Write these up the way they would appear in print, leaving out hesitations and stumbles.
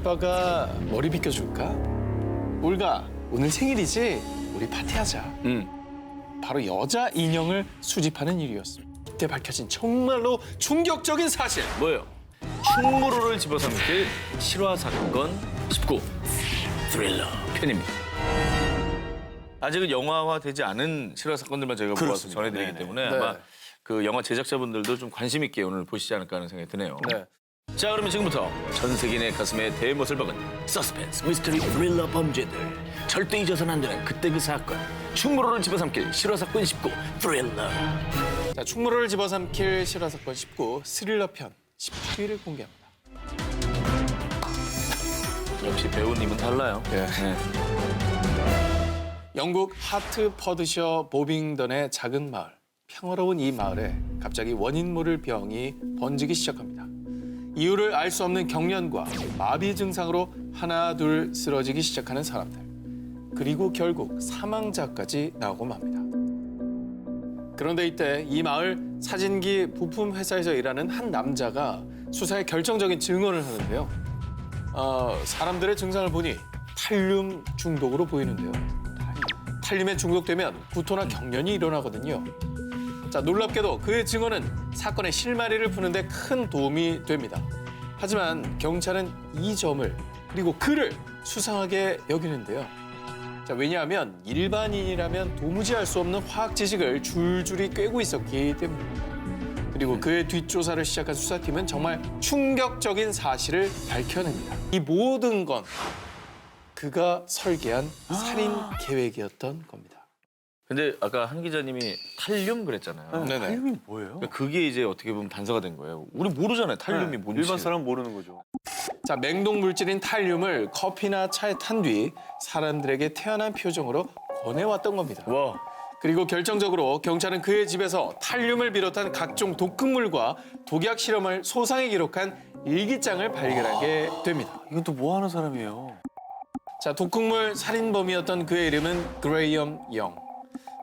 아빠가 머리 빗겨줄까? 울가, 오늘 생일이지? 우리 파티하자. 바로 여자 인형을 수집하는 일이었습니다. 이때 밝혀진 정말로 충격적인 사실. 뭐예요? 충무로를 집어삼킬 실화 사건 19 스릴러 편입니다. 아직은 영화화되지 않은 실화 사건들만 저희가 모아서 전해드리기 때문에 아마 그 영화 제작자분들도 좀 관심 있게 오늘 보시지 않을까 하는 생각이 드네요. 네. 자, 그러면 지금부터 전 세계인의 가슴에 대못을 박은 서스펜스, 미스터리, 스릴러 범죄들, 절대 잊어서는 안 되는 그때 그 사건, 충무로를 집어삼킬 실화 사건 19 스릴러. 자, 충무로를 집어삼킬 실화 사건 19 스릴러 편 18위를 공개합니다. 역시 배우님은 달라요. 예. 네. 영국 하트퍼드셔 보빙던의 작은 마을. 평화로운 이 마을에 갑자기 원인 모를 병이 번지기 시작합니다. 이유를 알 수 없는 경련과 마비 증상으로 하나 둘 쓰러지기 시작하는 사람들. 그리고 결국 사망자까지 나오고 맙니다. 그런데 이때 이 마을 사진기 부품 회사에서 일하는 한 남자가 수사에 결정적인 증언을 하는데요. 사람들의 증상을 보니 탈륨 중독으로 보이는데요. 탈륨에 중독되면 구토나 경련이 일어나거든요. 자, 놀랍게도 그의 증언은 사건의 실마리를 푸는데 큰 도움이 됩니다. 하지만 경찰은 이 점을 그리고 그를 수상하게 여기는데요. 자, 왜냐하면 일반인이라면 도무지 알 수 없는 화학 지식을 줄줄이 꿰고 있었기 때문입니다. 그리고 그의 뒷조사를 시작한 수사팀은 정말 충격적인 사실을 밝혀냅니다. 이 모든 건 그가 설계한 살인 계획이었던 겁니다. 근데 아까 한 기자님이 탈륨 그랬잖아요. 네네. 탈륨이 뭐예요? 그러니까 그게 이제 어떻게 보면 단서가 된 거예요. 우리 모르잖아요. 탈륨이 뭔지. 일반 사람 모르는 거죠. 자, 맹독 물질인 탈륨을 커피나 차에 탄 뒤 사람들에게 태연한 표정으로 권해왔던 겁니다. 와. 그리고 결정적으로 경찰은 그의 집에서 탈륨을 비롯한 각종 독극물과 독약 실험을 소상히 기록한 일기장을 발견하게 됩니다. 이건 또 뭐 하는 사람이에요? 자, 독극물 살인범이었던 그의 이름은 그레이엄 영.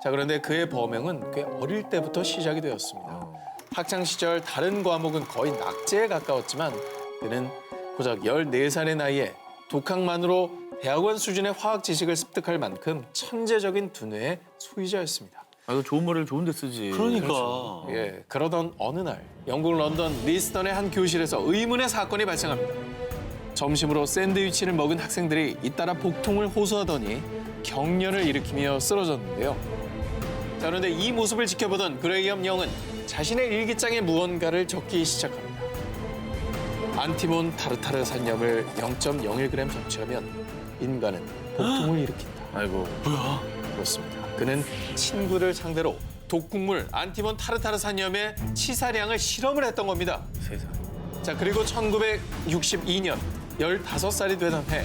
자, 그런데 그의 범행은 꽤 어릴 때부터 시작이 되었습니다. 학창 시절 다른 과목은 거의 낙제에 가까웠지만 그는 고작 14살의 나이에 독학만으로 대학원 수준의 화학 지식을 습득할 만큼 천재적인 두뇌의 소유자였습니다. 아, 이거 좋은 머리를 좋은 데 쓰지. 그러니까. 예, 그러던 어느 날 영국 런던 리스턴의 한 교실에서 의문의 사건이 발생합니다. 점심으로 샌드위치를 먹은 학생들이 잇따라 복통을 호소하더니 경련을 일으키며 쓰러졌는데요. 자, 그런데 이 모습을 지켜보던 그레이엄 영은 자신의 일기장에 무언가를 적기 시작합니다. 안티몬 타르타르 산염을 0.01g 섭취하면 인간은 복통을 일으킨다. 아이고. 그렇습니다. 그는 친구를 상대로 독극물 안티몬 타르타르 산염의 치사량을 실험을 했던 겁니다. 세상에. 자, 그리고 1962년 15살이 되던 해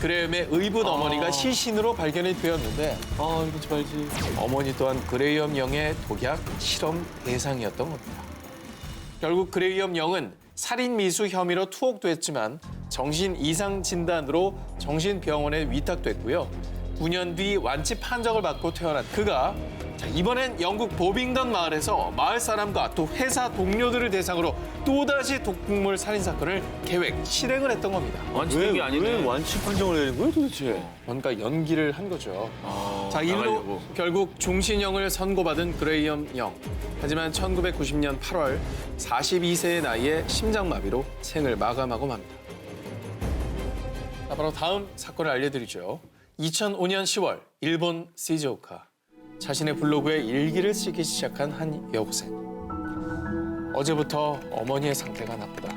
그레이엄의 의붓 어머니가 시신으로 발견이 되었는데 아, 이러지 말지. 어머니 또한 그레이엄 영의 독약 실험 대상이었던 겁니다. 결국 그레이엄 영은 살인 미수 혐의로 투옥됐지만 정신 이상 진단으로 정신병원에 위탁됐고요. 9년 뒤 완치 판정을 받고 퇴원한 그가 자, 이번엔 영국 보빙던 마을에서 마을 사람과 또 회사 동료들을 대상으로 또다시 독극물 살인 사건을 계획, 실행을 했던 겁니다. 완치된 게 아니네. 왜 완치 판정을 내는 거예요, 도대체? 뭔가 연기를 한 거죠. 자, 나가려고. 이로 결국 종신형을 선고받은 그레이엄 영. 하지만 1990년 8월 42세의 나이에 심장마비로 생을 마감하고 맙니다. 자, 바로 다음 사건을 알려드리죠. 2005년 10월 일본 시즈오카. 자신의 블로그에 일기를 쓰기 시작한 한 여고생. 어제부터 어머니의 상태가 나쁘다.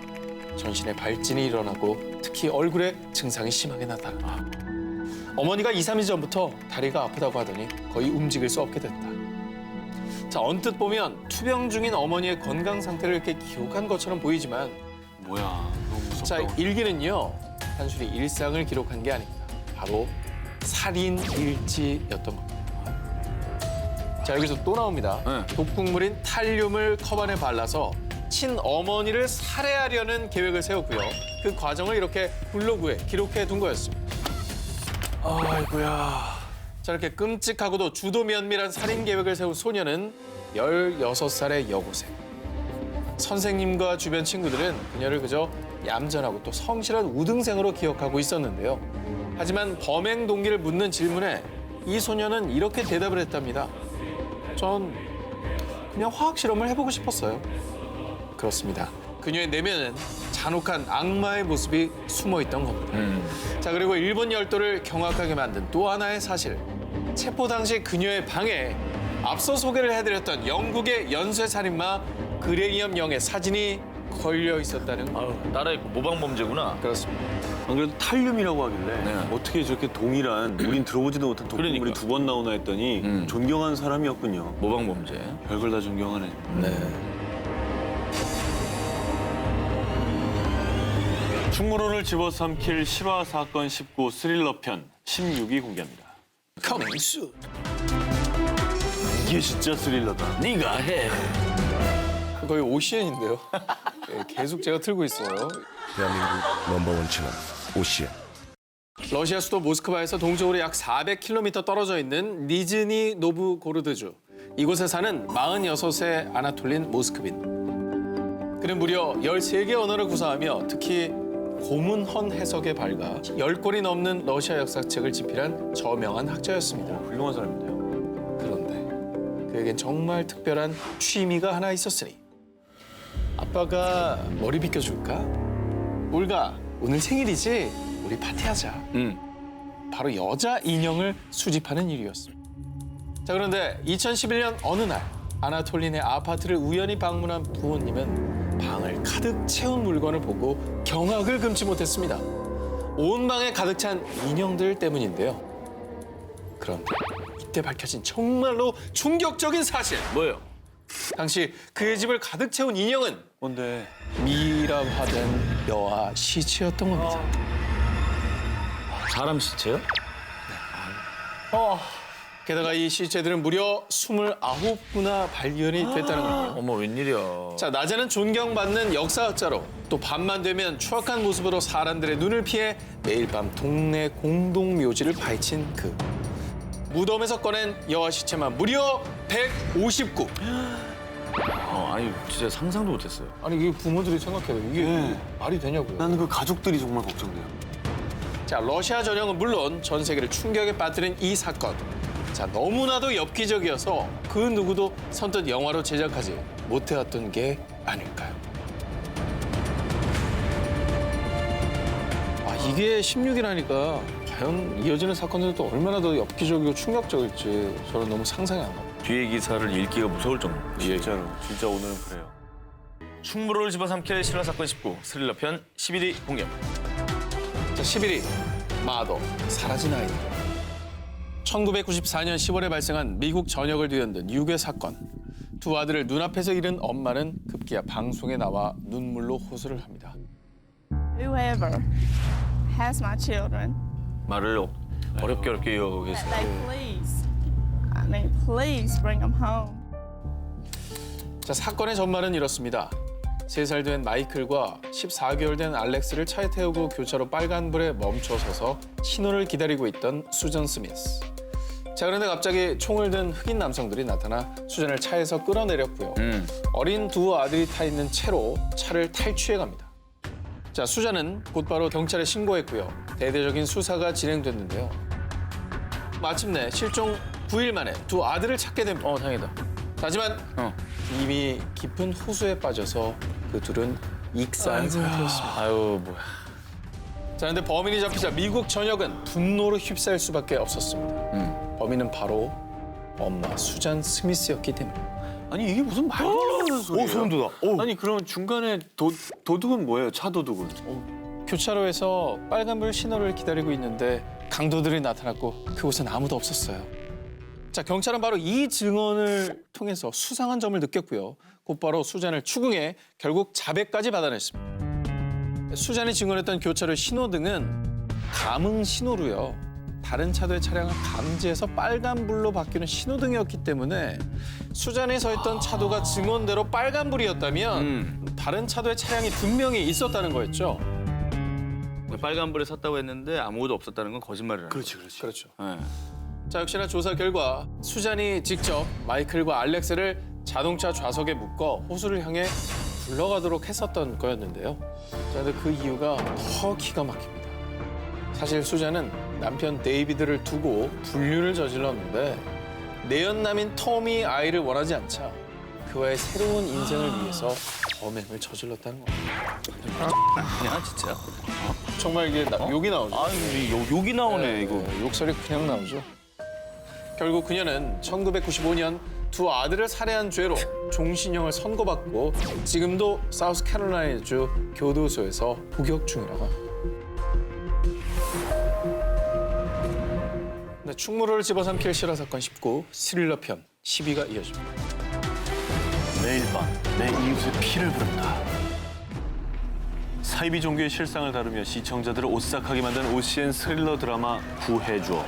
전신에 발진이 일어나고 특히 얼굴에 증상이 심하게 나타나. 어머니가 2, 3일 전부터 다리가 아프다고 하더니 거의 움직일 수 없게 됐다. 자, 언뜻 보면 투병 중인 어머니의 건강 상태를 이렇게 기록한 것처럼 보이지만 뭐야, 너무 무섭다. 자, 일기는요. 단순히 일상을 기록한 게 아닙니다. 바로 살인 일지였던 겁니다. 자, 여기서 또 나옵니다. 네. 독극물인 탈륨을 컵안에 발라서 친어머니를 살해하려는 계획을 세웠고요. 그 과정을 이렇게 블로그에 기록해 둔 거였습니다. 아이고야. 자, 이렇게 끔찍하고도 주도 면밀한 살인 계획을 세운 소녀는 16살의 여고생. 선생님과 주변 친구들은 그녀를 그저 얌전하고 또 성실한 우등생으로 기억하고 있었는데요. 하지만 범행 동기를 묻는 질문에 이 소녀는 이렇게 대답을 했답니다. 전 그냥 화학 실험을 해보고 싶었어요. 그렇습니다. 그녀의 내면은 잔혹한 악마의 모습이 숨어 있던 겁니다. 자, 그리고 일본 열도를 경악하게 만든 또 하나의 사실. 체포 당시 그녀의 방에 앞서 소개를 해드렸던 영국의 연쇄살인마 그레이엄 영의 사진이 걸려 있었다는 거. 아유, 따라했고 모방 범죄구나. 그렇습니다. 안 그래도 탈륨이라고 하길래 네. 어떻게 저렇게 동일한 우린 들어보지도 못한 독극물이 그러니까. 두 번 나오나 했더니 존경하는 사람이었군요. 모방 범죄. 별걸 다 존경하네. 충무로를 집어삼킬 실화 사건 19 스릴러 편 16위 공개합니다. Coming soon. 이게 진짜 스릴러다. 네가 해. 거의 오시엔인데요. 네, 계속 제가 틀고 있어요. 대한민국 넘버원 채널 오시엔. 러시아 수도 모스크바에서 동쪽으로 약 400km 떨어져 있는 니즈니 노브고르드주. 이곳에 사는 46세 아나톨린 모스크빈. 그는 무려 13개 언어를 구사하며 특히 고문헌 해석에 밝아 10권이 넘는 러시아 역사책을 집필한 저명한 학자였습니다. 훌륭한 사람인데요. 그런데 그에겐 정말 특별한 취미가 하나 있었으니 아빠가 머리 빗겨줄까? 올가, 오늘 생일이지? 우리 파티하자. 바로 여자 인형을 수집하는 일이었습니다. 자, 그런데 2011년 어느 날 아나톨린의 아파트를 우연히 방문한 부모님은 방을 가득 채운 물건을 보고 경악을 금치 못했습니다. 온 방에 가득 찬 인형들 때문인데요. 그런데 이때 밝혀진 정말로 충격적인 사실. 뭐예요? 당시 그의 집을 가득 채운 인형은 뭔데? 미라화된 여아 시체였던 겁니다. 사람 시체요? 게다가 이 시체들은 무려 29구나 발견이 됐다는 거예요. 어머 웬일이야. 자, 낮에는 존경받는 역사학자로 또 밤만 되면 추악한 모습으로 사람들의 눈을 피해 매일 밤 동네 공동묘지를 파헤친 그. 무덤에서 꺼낸 여아 시체만 무려 159. 아니 진짜 상상도 못했어요. 아니, 이게 부모들이 생각해요. 이게 말이 되냐고요. 나는 그 가족들이 정말 걱정돼요. 자, 러시아 전역은 물론 전 세계를 충격에 빠뜨린 이 사건. 자, 너무나도 엽기적이어서 그 누구도 선뜻 영화로 제작하지 못해왔던 게 아닐까요? 아, 이게 16이라니까 과연 이어지는 사건들도 얼마나 더 엽기적이고 충격적일지 저는 너무 상상이 안 갑니다. 뒤에 기사를 읽기가 무서울 정도. 진짜로. 진짜 오늘은 그래요. 충무로를 집어삼킬 실화 사건 19 스릴러 편 11위 공개합니다. 자, 11위 마더 사라진 아이들. 1994년 10월에 발생한 미국 전역을 뒤흔든 유괴 사건. 두 아들을 눈앞에서 잃은 엄마는 급기야 방송에 나와 눈물로 호소를 합니다. Whoever has my children, 말을 어렵게 이어가고 that 계세요. they please bring them home. 자, 사건의 전말은 이렇습니다. 3살 된 마이클과 14개월 된 알렉스를 차에 태우고 교차로 빨간불에 멈춰서서 신호를 기다리고 있던 수전 스미스. 자, 그런데 갑자기 총을 든 흑인 남성들이 나타나 수전을 차에서 끌어내렸고요. 어린 두 아들이 타 있는 채로 차를 탈취해 갑니다. 자, 수자는 곧바로 경찰에 신고했고요. 대대적인 수사가 진행됐는데요. 마침내 실종 9일 만에 두 아들을 찾게 됩니다. 다행이다. 하지만 이미 깊은 호수에 빠져서 그 둘은 익사한 상태였습니다. 아유 뭐야. 자, 그런데 범인이 잡히자 미국 전역은 분노로 휩싸일 수밖에 없었습니다. 범인은 바로 엄마 수잔 스미스였기 때문에. 아니 이게 무슨 말도 안 되는 소리예요? 소름 돋아. 아니 그럼 중간에 도둑은 뭐예요? 차 도둑은? 교차로에서 빨간불 신호를 기다리고 있는데 강도들이 나타났고 그곳엔 아무도 없었어요. 자, 경찰은 바로 이 증언을 통해서 수상한 점을 느꼈고요. 곧바로 수잔을 추궁해 결국 자백까지 받아냈습니다. 수잔이 증언했던 교차로 신호등은 감응 신호로요. 다른 차도의 차량을 감지해서 빨간불로 바뀌는 신호등이었기 때문에 수잔이 서 있던 차도가 증언대로 빨간불이었다면 다른 차도의 차량이 분명히 있었다는 거였죠. 빨간불에 섰다고 했는데 아무것도 없었다는 건 거짓말이라는 그렇지. 그렇죠. 거죠. 네. 자, 역시나 조사 결과 수잔이 직접 마이클과 알렉스를 자동차 좌석에 묶어 호수를 향해 굴러가도록 했었던 거였는데요. 자, 근데 그 이유가 더 기가 막힙니다. 사실 수잔은 남편 데이비드를 두고 불륜을 저질렀는데 내연남인 톰이 아이를 원하지 않자 그와의 새로운 인생을 위해서 범행을 저질렀다는 겁니다. 그냥 진짜. 정말 이게 욕이 나오죠. 아, 욕이 나오네 이거. 욕설이 그냥 나오죠. 결국 그녀는 1995년 두 아들을 살해한 죄로 종신형을 선고받고 지금도 사우스캐롤라이나주 교도소에서 복역 중이라고 합니다. 네, 충무로를 집어삼킬 실화 사건 19 스릴러 편 10위가 이어집니다. 매일 밤 내 이웃의 피를 부른다. 사이비 종교의 실상을 다루며 시청자들을 오싹하게 만든 OCN 스릴러 드라마 구해주어.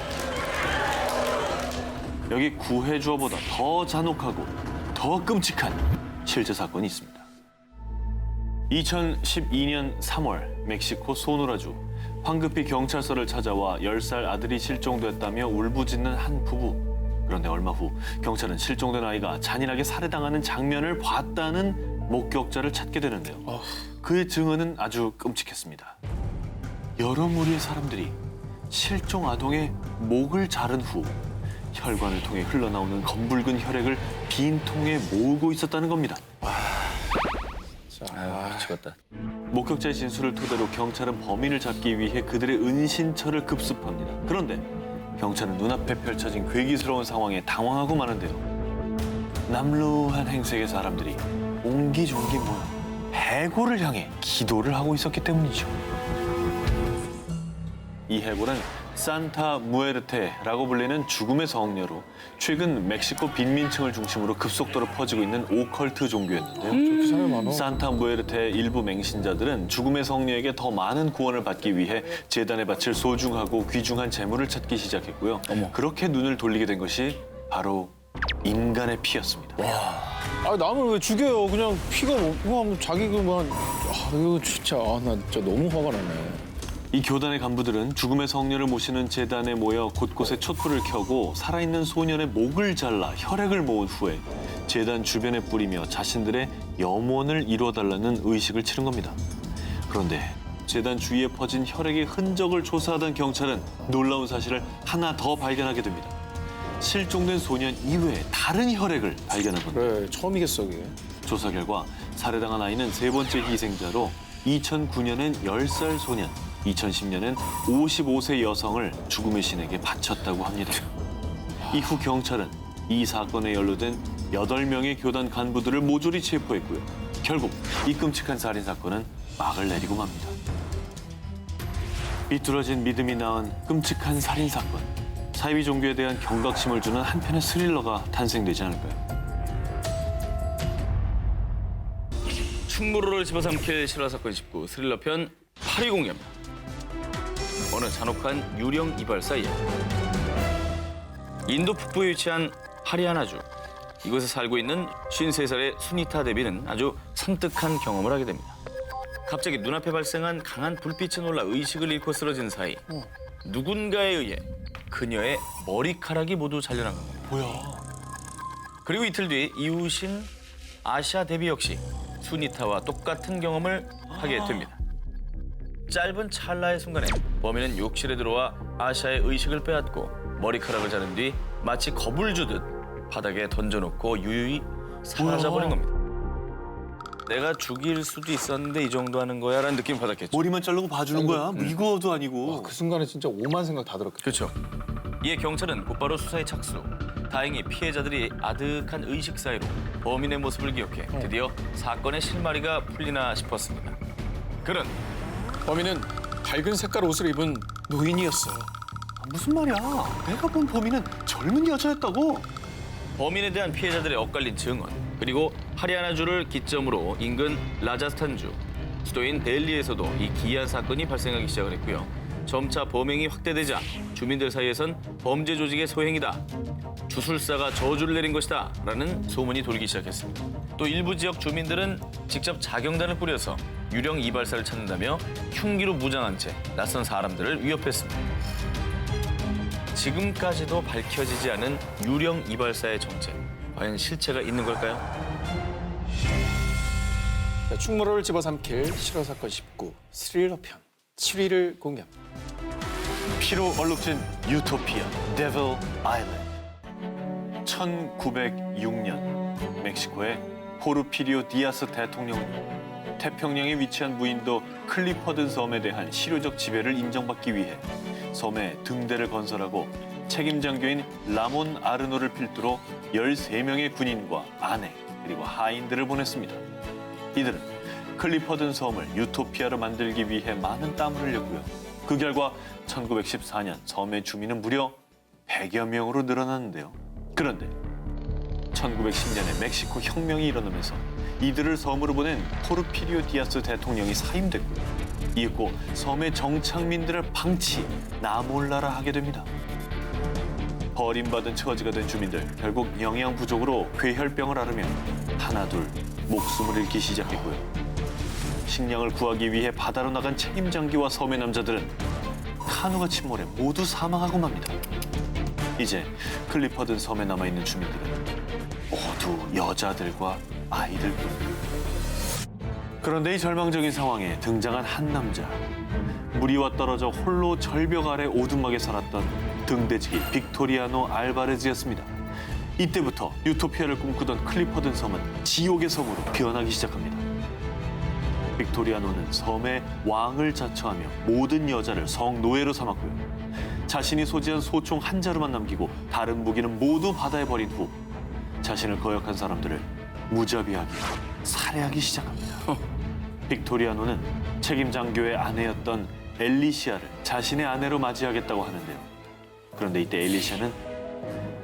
여기 구해주어보다 더 잔혹하고 더 끔찍한 실제 사건이 있습니다. 2012년 3월 멕시코 소노라주 황급히 경찰서를 찾아와 10살 아들이 실종됐다며 울부짖는 한 부부. 그런데 얼마 후 경찰은 실종된 아이가 잔인하게 살해당하는 장면을 봤다는 목격자를 찾게 되는데요. 그의 증언은 아주 끔찍했습니다. 여러 무리의 사람들이 실종 아동의 목을 자른 후 혈관을 통해 흘러나오는 검붉은 혈액을 빈 통에 모으고 있었다는 겁니다. 미치겠다. 목격자의 진술을 토대로 경찰은 범인을 잡기 위해 그들의 은신처를 급습합니다. 그런데 경찰은 눈앞에 펼쳐진 괴기스러운 상황에 당황하고 마는데요. 남루한 행색의 사람들이 옹기종기 모여 해골을 향해 기도를 하고 있었기 때문이죠. 이 해골은 산타 무에르테라고 불리는 죽음의 성녀로 최근 멕시코 빈민층을 중심으로 급속도로 퍼지고 있는 오컬트 종교였는데요. 산타 무에르테의 일부 맹신자들은 죽음의 성녀에게 더 많은 구원을 받기 위해 제단에 바칠 소중하고 귀중한 재물을 찾기 시작했고요. 그렇게 눈을 돌리게 된 것이 바로 인간의 피였습니다. 아, 남을 왜 죽여요? 그냥 피가 뭐 자기 그만. 이거 진짜 나 진짜 너무 화가 나네. 이 교단의 간부들은 죽음의 성녀를 모시는 제단에 모여 곳곳에 촛불을 켜고 살아있는 소년의 목을 잘라 혈액을 모은 후에 제단 주변에 뿌리며 자신들의 염원을 이루어달라는 의식을 치른 겁니다. 그런데 제단 주위에 퍼진 혈액의 흔적을 조사하던 경찰은 놀라운 사실을 하나 더 발견하게 됩니다. 실종된 소년 이외에 다른 혈액을 발견한 겁니다. 그래, 처음이겠어, 그게. 조사 결과 살해당한 아이는 세 번째 희생자로 2009년엔 10살 소년, 2010년엔 55세 여성을 죽음의 신에게 바쳤다고 합니다. 이후 경찰은 이 사건에 연루된 8명의 교단 간부들을 모조리 체포했고요. 결국 이 끔찍한 살인 사건은 막을 내리고 맙니다. 비뚤어진 믿음이 낳은 끔찍한 살인 사건. 사이비 종교에 대한 경각심을 주는 한편의 스릴러가 탄생되지 않을까요? 충무로를 집어삼킬 실화 사건 19 스릴러 편 8위 공개입니다. 어느 잔혹한 유령 이발사 이야기. 인도 북부에 위치한 하리아나주. 이곳에 살고 있는 53살의 수니타 데비는 아주 섬뜩한 경험을 하게 됩니다. 갑자기 눈앞에 발생한 강한 불빛에 놀라 의식을 잃고 쓰러진 사이 누군가에 의해 그녀의 머리카락이 모두 잘려난 겁니다. 뭐야? 그리고 이틀 뒤 이웃인 아샤 데비 역시 수니타와 똑같은 경험을 하게 됩니다. 짧은 찰나의 순간에 범인은 욕실에 들어와 아샤의 의식을 빼앗고 머리카락을 자른 뒤 마치 겁을 주듯 바닥에 던져놓고 유유히 사라져버린 겁니다. 내가 죽일 수도 있었는데 이 정도 하는 거야 라는 느낌을 받았겠죠. 머리만 자르고 봐주는 거야? 이거도 아니고. 그 순간에 진짜 오만 생각 다 들었겠다. 그렇죠. 이에 경찰은 곧바로 수사에 착수. 다행히 피해자들이 아득한 의식 사이로 범인의 모습을 기억해 드디어 사건의 실마리가 풀리나 싶었습니다. 그런 범인은 밝은 색깔 옷을 입은 노인이었어요. 무슨 말이야? 내가 본 범인은 젊은 여자였다고? 범인에 대한 피해자들의 엇갈린 증언, 그리고 하리아나주를 기점으로 인근 라자스탄주, 수도인 델리에서도 이 기이한 사건이 발생하기 시작을 했고요. 점차 범행이 확대되자 주민들 사이에선 범죄 조직의 소행이다, 주술사가 저주를 내린 것이다 라는 소문이 돌기 시작했습니다. 또 일부 지역 주민들은 직접 자경단을 꾸려서 유령 이발사를 찾는다며 흉기로 무장한 채 낯선 사람들을 위협했습니다. 지금까지도 밝혀지지 않은 유령 이발사의 정체, 과연 실체가 있는 걸까요? 충무로를 집어삼킬 실화 사건 19 스릴러 편 7위를 공개합니다. 피로 얼룩진 유토피아 데빌 아일랜드. 1906년 멕시코의 포르피리오 디아스 대통령은 태평양에 위치한 무인도 클리퍼든 섬에 대한 실효적 지배를 인정받기 위해 섬에 등대를 건설하고 책임 장교인 라몬 아르노를 필두로 13명의 군인과 아내 그리고 하인들을 보냈습니다. 이들은 클리퍼든 섬을 유토피아로 만들기 위해 많은 땀을 흘렸고요. 그 결과 1914년 섬의 주민은 무려 100여 명으로 늘어났는데요. 그런데 1910년에 멕시코 혁명이 일어나면서 이들을 섬으로 보낸 포르피리오 디아스 대통령이 사임됐고요. 이윽고 섬의 정착민들을 방치, 나몰라라 하게 됩니다. 버림받은 처지가 된 주민들, 결국 영양 부족으로 괴혈병을 앓으며 하나둘 목숨을 잃기 시작했고요. 식량을 구하기 위해 바다로 나간 책임 장교와 섬의 남자들은 카누가 침몰해 모두 사망하고 맙니다. 이제 클리퍼든 섬에 남아있는 주민들은 모두 여자들과 아이들뿐. 그런데 이 절망적인 상황에 등장한 한 남자. 무리와 떨어져 홀로 절벽 아래 오두막에 살았던 등대지기 빅토리아노 알바레즈였습니다. 이때부터 유토피아를 꿈꾸던 클리퍼든 섬은 지옥의 섬으로 변하기 시작합니다. 빅토리아노는 섬의 왕을 자처하며 모든 여자를 성노예로 삼았고요. 자신이 소지한 소총 한 자루만 남기고 다른 무기는 모두 바다에 버린 후 자신을 거역한 사람들을 무자비하게 살해하기 시작합니다. 빅토리아노는 책임 장교의 아내였던 엘리시아를 자신의 아내로 맞이하겠다고 하는데요. 그런데 이때 엘리시아는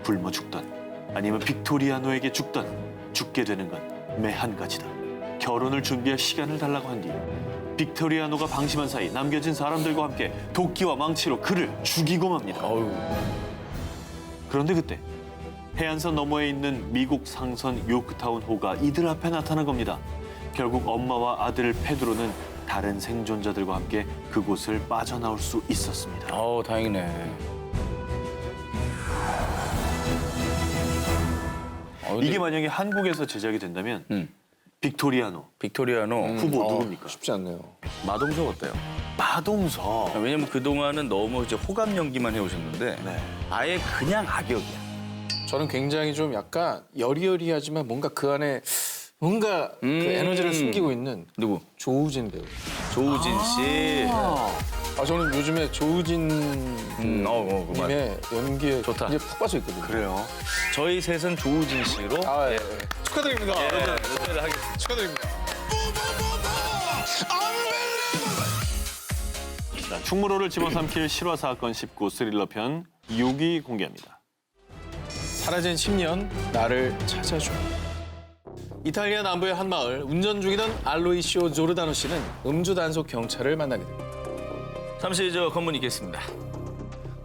굶어 죽던 아니면 빅토리아노에게 죽게 되는 건 매 한 가지다. 결혼을 준비할 시간을 달라고 한 뒤 빅토리아노가 방심한 사이 남겨진 사람들과 함께 도끼와 망치로 그를 죽이고 맙니다. 그런데 그때 해안선 너머에 있는 미국 상선 요크타운 호가 이들 앞에 나타난 겁니다. 결국 엄마와 아들 페드로는 다른 생존자들과 함께 그곳을 빠져나올 수 있었습니다. 다행이네. 이게 만약에 한국에서 제작이 된다면 빅토리아노 후보 누굽니까? 쉽지 않네요. 마동석 어때요? 마동석. 왜냐면 그동안은 너무 이제 호감 연기만 해오셨는데 네. 아예 그냥 악역이야. 저는 굉장히 좀 약간 여리여리하지만 뭔가 그 안에 뭔가 그 에너지를 숨기고 있는 누구? 조우진 배우. 조우진 씨. 저는 요즘에 조우진 그만. 님의 연기에 좋다. 이제 푹 빠져 있거든요. 그래요. 저희 셋은 조우진 씨로 예. 축하드립니다. 여러분. 노래를 하겠습니다. 축하드립니다. 자, 충무로를 집어삼킬 실화 사건 19 스릴러 편 6위 공개합니다. 사라진 10년 나를 찾아줘. 이탈리아 남부의 한 마을 운전 중이던 알로이시오 조르다노 씨는 음주 단속 경찰을 만나게 됩니다. 잠시 저 검문 있겠습니다.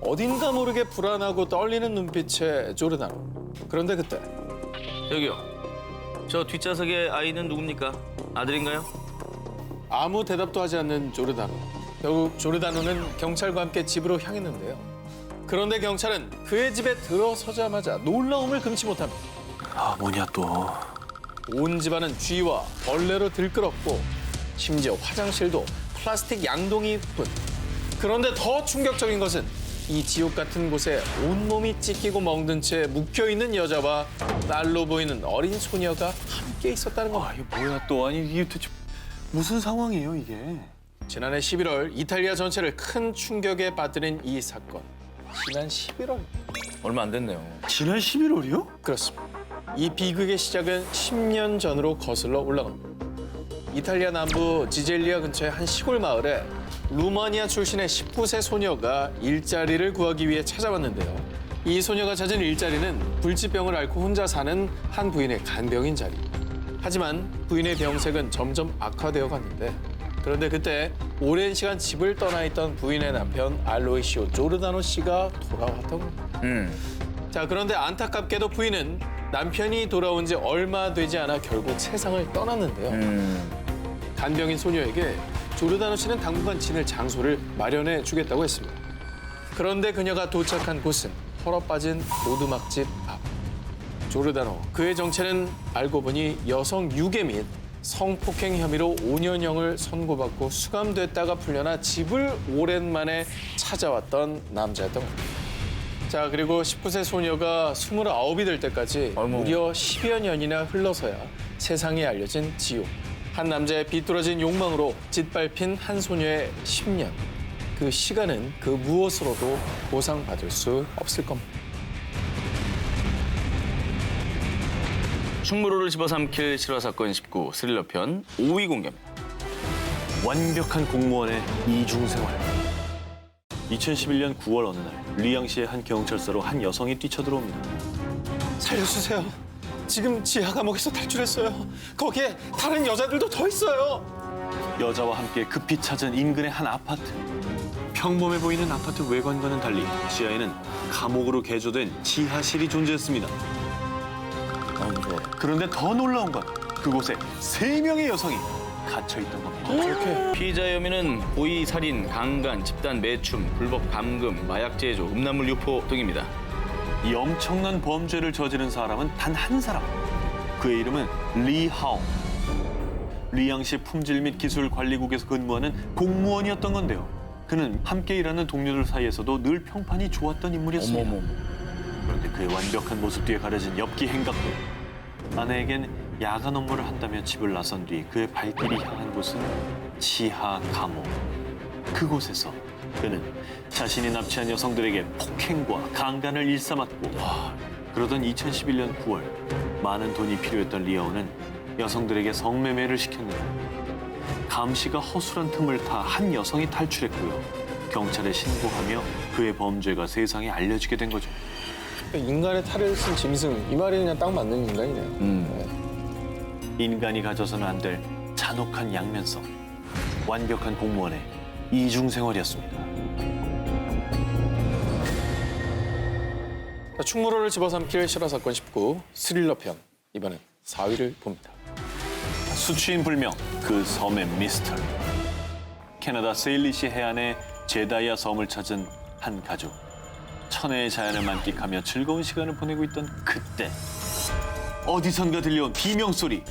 어딘가 모르게 불안하고 떨리는 눈빛의 조르다노. 그런데 그때 여기요. 저 뒷좌석의 아이는 누굽니까? 아들인가요? 아무 대답도 하지 않는 조르다노. 결국 조르다노는 경찰과 함께 집으로 향했는데요. 그런데 경찰은 그의 집에 들어서자마자 놀라움을 금치 못합니다. 뭐냐 또. 온 집안은 쥐와 벌레로 들끓었고 심지어 화장실도 플라스틱 양동이뿐. 그런데 더 충격적인 것은 이 지옥 같은 곳에 온몸이 찢기고 멍든 채 묵혀있는 여자와 날로 보이는 어린 소녀가 함께 있었다는 겁니다. 이게 뭐야 또. 아니 이게 도대체 무슨 상황이에요 이게. 지난해 11월 이탈리아 전체를 큰 충격에 빠뜨린 이 사건. 지난 11월. 얼마 안 됐네요. 지난 11월이요? 그렇습니다. 이 비극의 시작은 10년 전으로 거슬러 올라갑니다. 이탈리아 남부 지젤리아 근처의 한 시골 마을에 루마니아 출신의 19세 소녀가 일자리를 구하기 위해 찾아왔는데요. 이 소녀가 찾은 일자리는 불치병을 앓고 혼자 사는 한 부인의 간병인 자리. 하지만 부인의 병색은 점점 악화되어 갔는데 그런데 그때 오랜 시간 집을 떠나 있던 부인의 남편 알로이시오 조르다노 씨가 돌아왔던 겁니다. 자, 그런데 안타깝게도 부인은 남편이 돌아온 지 얼마 되지 않아 결국 세상을 떠났는데요. 간병인 소녀에게 조르다노 씨는 당분간 지낼 장소를 마련해 주겠다고 했습니다. 그런데 그녀가 도착한 곳은 털어빠진 오두막집 앞. 조르다노, 그의 정체는 알고 보니 여성 유괴 및 성폭행 혐의로 5년형을 선고받고 수감됐다가 풀려나 집을 오랜만에 찾아왔던 남자였던 겁니다. 자, 그리고 19세 소녀가 29이 될 때까지 무려 10여 년이나 흘러서야 세상에 알려진 지효. 한 남자의 비뚤어진 욕망으로 짓밟힌 한 소녀의 10년. 그 시간은 그 무엇으로도 보상받을 수 없을 겁니다. 충무로를 집어삼킬 실화사건 19 스릴러 편 5위 공개입니다. 완벽한 공무원의 이중 생활. 2011년 9월 어느 날 리양시의 한 경찰서로 한 여성이 뛰쳐들어옵니다. 살려주세요. 지금 지하 감옥에서 탈출했어요. 거기에 다른 여자들도 더 있어요. 여자와 함께 급히 찾은 인근의 한 아파트. 평범해 보이는 아파트 외관과는 달리 지하에는 감옥으로 개조된 지하실이 존재했습니다. 그런데 더 놀라운 건 그곳에 3명의 여성이 갇혀있던 겁니다. 피의자 혐의는 고의 살인, 강간, 집단 매춤, 불법 감금, 마약 제조, 음란물 유포 등입니다. 이 엄청난 범죄를 저지른 사람은 단 한 사람. 그의 이름은 리하오. 리양시 품질 및 기술 관리국에서 근무하는 공무원이었던 건데요. 그는 함께 일하는 동료들 사이에서도 늘 평판이 좋았던 인물이었습니다. 그런데 그의 완벽한 모습 뒤에 가려진 엽기 행각들. 아내에겐 야간 업무를 한다며 집을 나선 뒤 그의 발길이 향한 곳은 지하 감옥. 그곳에서 그는 자신이 납치한 여성들에게 폭행과 강간을 일삼았고 그러던 2011년 9월 많은 돈이 필요했던 리아오는 여성들에게 성매매를 시켰는데 감시가 허술한 틈을 타 한 여성이 탈출했고요. 경찰에 신고하며 그의 범죄가 세상에 알려지게 된 거죠. 인간의 탈을 쓴 짐승, 이 말이 그냥 딱 맞는 인간이네요. 인간이 가져서는 안 될 잔혹한 양면성. 완벽한 공무원의 이중 생활이었습니다. 충무로를 집어삼킬 실화사건 19 스릴러 편. 이번엔 4위를 봅니다. 수취인 불명 그 섬의 미스터리. 캐나다 세일리시 해안의 제다이아 섬을 찾은 한 가족. 천혜의 자연을 만끽하며 즐거운 시간을 보내고 있던 그때 어디선가 들려온 비명 소리.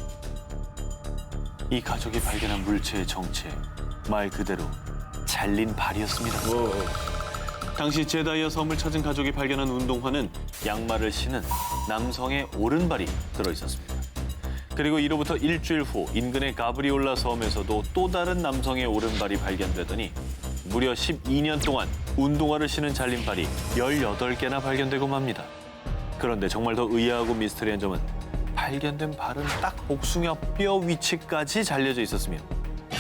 이 가족이 발견한 물체의 정체, 말 그대로 잘린 발이었습니다. 당시 제다이아 섬을 찾은 가족이 발견한 운동화는 양말을 신은 남성의 오른발이 들어있었습니다. 그리고 이로부터 일주일 후 인근의 가브리올라 섬에서도 또 다른 남성의 오른발이 발견되더니 무려 12년 동안 운동화를 신은 잘린 발이 18개나 발견되고 맙니다. 그런데 정말 더 의아하고 미스터리한 점은 발견된 발은 딱 복숭아 뼈 위치까지 잘려져 있었으며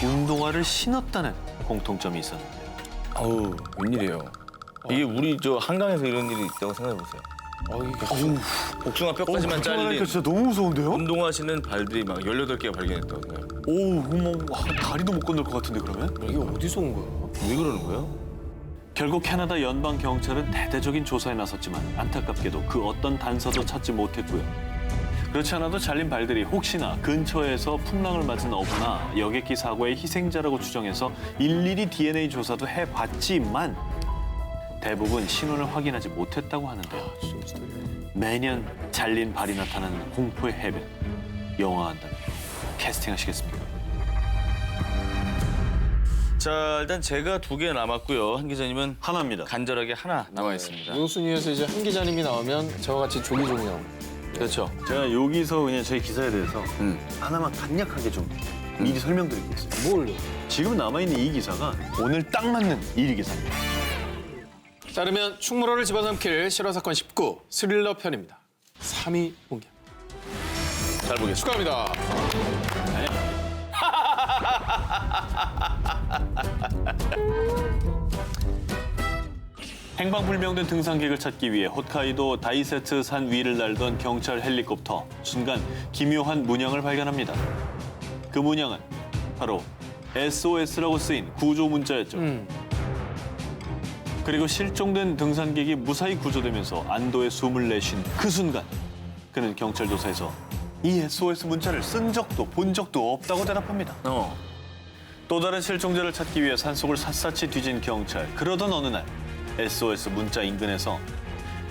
운동화를 신었다는 공통점이 있었는데요. 아우, 웬일이에요. 이게 우리 저 한강에서 이런 일이 있다고 생각해보세요. 복숭아 뼈까지만 잘린 진짜 너무 무서운데요? 운동화 신은 발들이 막 18개가 발견했다고 생각해요. 오, 어머, 다리도 못 건널 것 같은데 그러면? 이게 어디서 온 거야? 왜 그러는 거예요? 결국 캐나다 연방 경찰은 대대적인 조사에 나섰지만 안타깝게도 그 어떤 단서도 찾지 못했고요. 그렇지 않아도 잘린 발들이 혹시나 근처에서 풍랑을 맞은 어부나 여객기 사고의 희생자라고 추정해서 일일이 DNA 조사도 해봤지만 대부분 신원을 확인하지 못했다고 하는데요. 매년 잘린 발이 나타나는 공포의 해변. 영화한다면 캐스팅하시겠습니까? 자, 일단 제가 2개 남았고요. 한 기자님은 하나입니다. 간절하게 하나 남아 있습니다. 우선순위에서 이제 한 기자님이 나오면 저와 같이 조기종영. 그렇죠. 제가 여기서 그냥 저희 기사에 대해서 하나만 간략하게 좀 미리 설명드리겠습니다. 뭘요? 지금 남아있는 이 기사가 오늘 딱 맞는 이 기사입니다. 자, 그러면 충무로를 집어삼킬 실화사건 19 스릴러 편입니다. 3위 공개. 잘 보겠습니다. 축하합니다. 행방불명된 등산객을 찾기 위해 홋카이도 다이세트 산 위를 날던 경찰 헬리콥터. 순간 기묘한 문양을 발견합니다. 그 문양은 바로 SOS라고 쓰인 구조 문자였죠. 그리고 실종된 등산객이 무사히 구조되면서 안도의 숨을 내쉰 그 순간 그는 경찰 조사에서 이 SOS 문자를 쓴 적도 본 적도 없다고 대답합니다. 또 다른 실종자를 찾기 위해 산속을 샅샅이 뒤진 경찰. 그러던 어느 날 SOS 문자 인근에서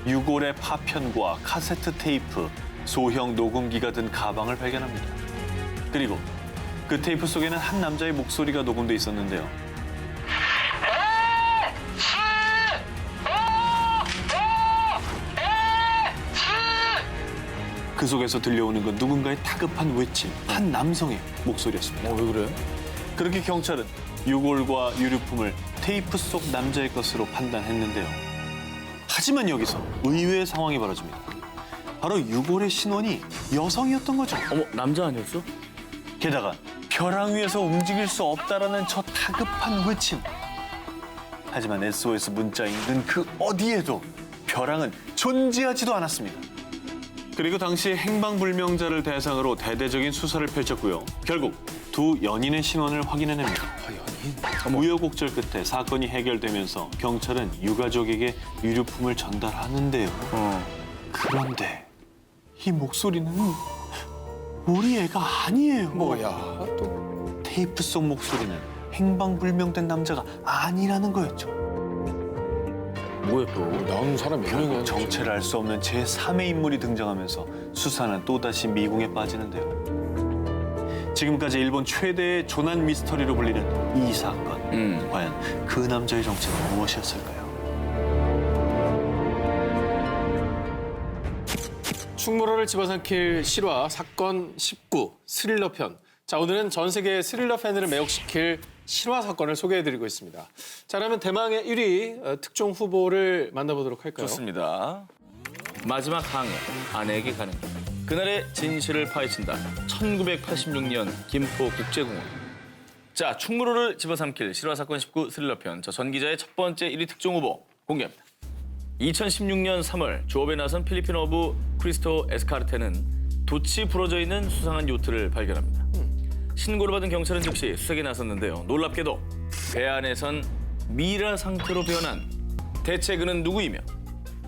유골의 파편과 카세트 테이프, 소형 녹음기가 든 가방을 발견합니다. 그리고 그 테이프 속에는 한 남자의 목소리가 녹음돼 있었는데요. 그 속에서 들려오는 건 누군가의 다급한 외침, 한 남성의 목소리였습니다. 왜 그래? 그렇게 경찰은 유골과 유류품을 테이프 속 남자의 것으로 판단했는데요. 하지만 여기서 의외의 상황이 벌어집니다. 바로 유골의 신원이 여성이었던 거죠. 어머, 남자 아니었어? 게다가 벼랑 위에서 움직일 수 없다라는 저 다급한 외침. 하지만 SOS 문자 인근 그 어디에도 벼랑은 존재하지도 않았습니다. 그리고 당시 행방불명자를 대상으로 대대적인 수사를 펼쳤고요. 결국 두 연인의 신원을 확인해냅니다. 우여곡절 끝에 사건이 해결되면서 경찰은 유가족에게 유류품을 전달하는데요. 그런데 이 목소리는 우리 애가 아니에요. 뭐야 또. 테이프 속 목소리는 행방불명된 남자가 아니라는 거였죠. 뭐야 또? 나오는 사람 몇 명이야? 결국 정체를 알 수 없는 제3의 인물이 등장하면서 수사는 또다시 미궁에 빠지는데요. 지금까지 일본 최대의 조난 미스터리로 불리는 이 사건. 과연 그 남자의 정체는 무엇이었을까요? 충무로를 집어삼킬 실화 사건 19 스릴러 편. 자, 오늘은 전 세계 스릴러 팬들을 매혹시킬 실화 사건을 소개해드리고 있습니다. 자, 그러면 대망의 1위 특종 후보를 만나보도록 할까요? 좋습니다. 마지막 항해, 아내에게 가는 길. 그날의 진실을 파헤친다. 1986년 김포 국제공원. 자, 충무로를 집어삼킬 실화 사건 19 스릴러 편. 전 기자의 첫 번째 1위 특종 후보 공개합니다. 2016년 3월 조업에 나선 필리핀 어부 크리스토 에스카르테는 돛이 부러져 있는 수상한 요트를 발견합니다. 신고를 받은 경찰은 즉시 수색에 나섰는데요. 놀랍게도 배 안에선 미라 상태로 변한 대체 그는 누구이며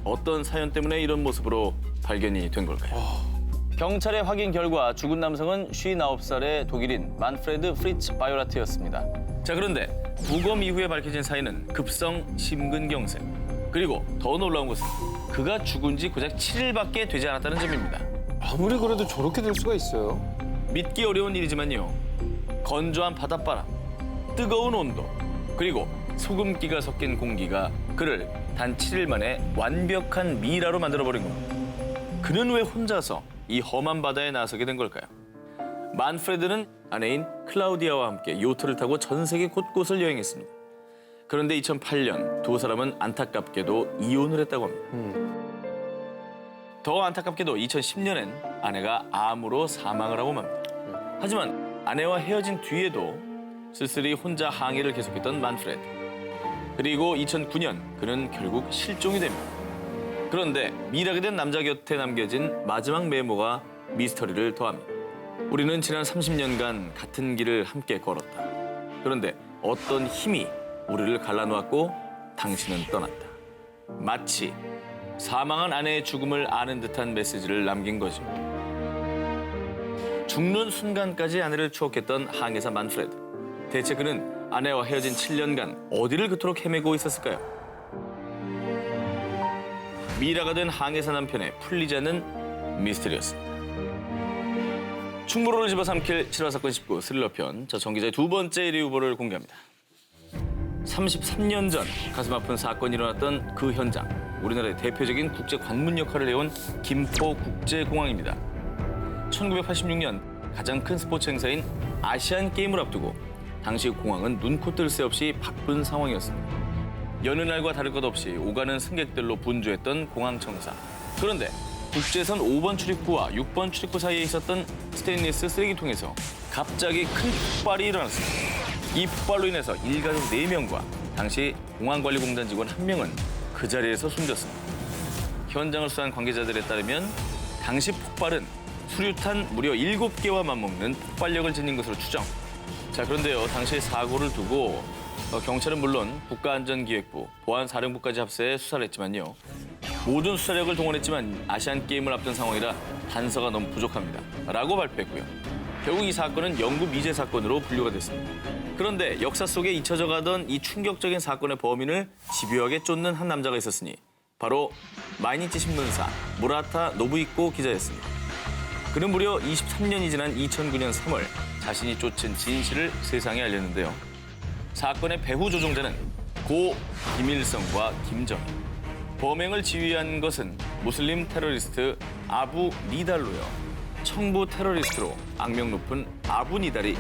어떤 사연 때문에 이런 모습으로 발견이 된 걸까요? 경찰의 확인 결과 죽은 남성은 59살의 독일인 만프레드 프리츠 바이오라트였습니다. 자, 그런데 부검 이후에 밝혀진 사인은 급성 심근경색. 그리고 더 놀라운 것은 그가 죽은 지 고작 7일밖에 되지 않았다는 점입니다. 아무리 그래도 저렇게 될 수가 있어요. 믿기 어려운 일이지만요. 건조한 바닷바람, 뜨거운 온도, 그리고 소금기가 섞인 공기가 그를 단 7일 만에 완벽한 미라로 만들어버린 겁니다. 그는 왜 혼자서 이 험한 바다에 나서게 된 걸까요? 만프레드는 아내인 클라우디아와 함께 요트를 타고 전 세계 곳곳을 여행했습니다. 그런데 2008년 두 사람은 안타깝게도 이혼을 했다고 합니다. 더 안타깝게도 2010년엔 아내가 암으로 사망을 하고 맙니다. 하지만 아내와 헤어진 뒤에도 쓸쓸히 혼자 항해를 계속했던 만프레드. 그리고 2009년 그는 결국 실종이 됩니다. 그런데 미라게 된 남자 곁에 남겨진 마지막 메모가 미스터리를 더합니다. 우리는 지난 30년간 같은 길을 함께 걸었다. 그런데 어떤 힘이 우리를 갈라놓았고 당신은 떠났다. 마치 사망한 아내의 죽음을 아는 듯한 메시지를 남긴 거죠. 죽는 순간까지 아내를 추억했던 항해사 만프레드. 대체 그는 아내와 헤어진 7년간 어디를 그토록 헤매고 있었을까요? 미라가 된 항해사 남편의 풀리지 않는 미스터리였습니다. 충무로를 집어삼킬 실화사건 19 스릴러 편. 전 기자의 두 번째 1위 후보를 공개합니다. 33년 전 가슴 아픈 사건이 일어났던 그 현장. 우리나라의 대표적인 국제 관문 역할을 해온 김포 국제공항입니다. 1986년 가장 큰 스포츠 행사인 아시안 게임을 앞두고 당시 공항은 눈코 뜰 새 없이 바쁜 상황이었습니다. 여느 날과 다를 것 없이 오가는 승객들로 분주했던 공항청사. 그런데 국제선 5번 출입구와 6번 출입구 사이에 있었던 스테인리스 쓰레기통에서 갑자기 큰 폭발이 일어났습니다. 이 폭발로 인해서 일가족 4명과 당시 공항관리공단 직원 1명은 그 자리에서 숨졌습니다. 현장을 수사한 관계자들에 따르면 당시 폭발은 수류탄 무려 7개와 맞먹는 폭발력을 지닌 것으로 추정. 자, 그런데요, 당시 사고를 두고 경찰은 물론 국가안전기획부, 보안사령부까지 합세해 수사를 했지만요. 모든 수사력을 동원했지만 아시안게임을 앞둔 상황이라 단서가 너무 부족합니다. 라고 발표했고요. 결국 이 사건은 영구 미제 사건으로 분류가 됐습니다. 그런데 역사 속에 잊혀져 가던 이 충격적인 사건의 범인을 집요하게 쫓는 한 남자가 있었으니 바로 마이니치 신문사 무라타 노부이코 기자였습니다. 그는 무려 23년이 지난 2009년 3월 자신이 쫓은 진실을 세상에 알렸는데요. 사건의 배후 조종자는 고 김일성과 김정일. 범행을 지휘한 것은 무슬림 테러리스트 아부 니달로요. 청부 테러리스트로 악명 높은 아부 니달이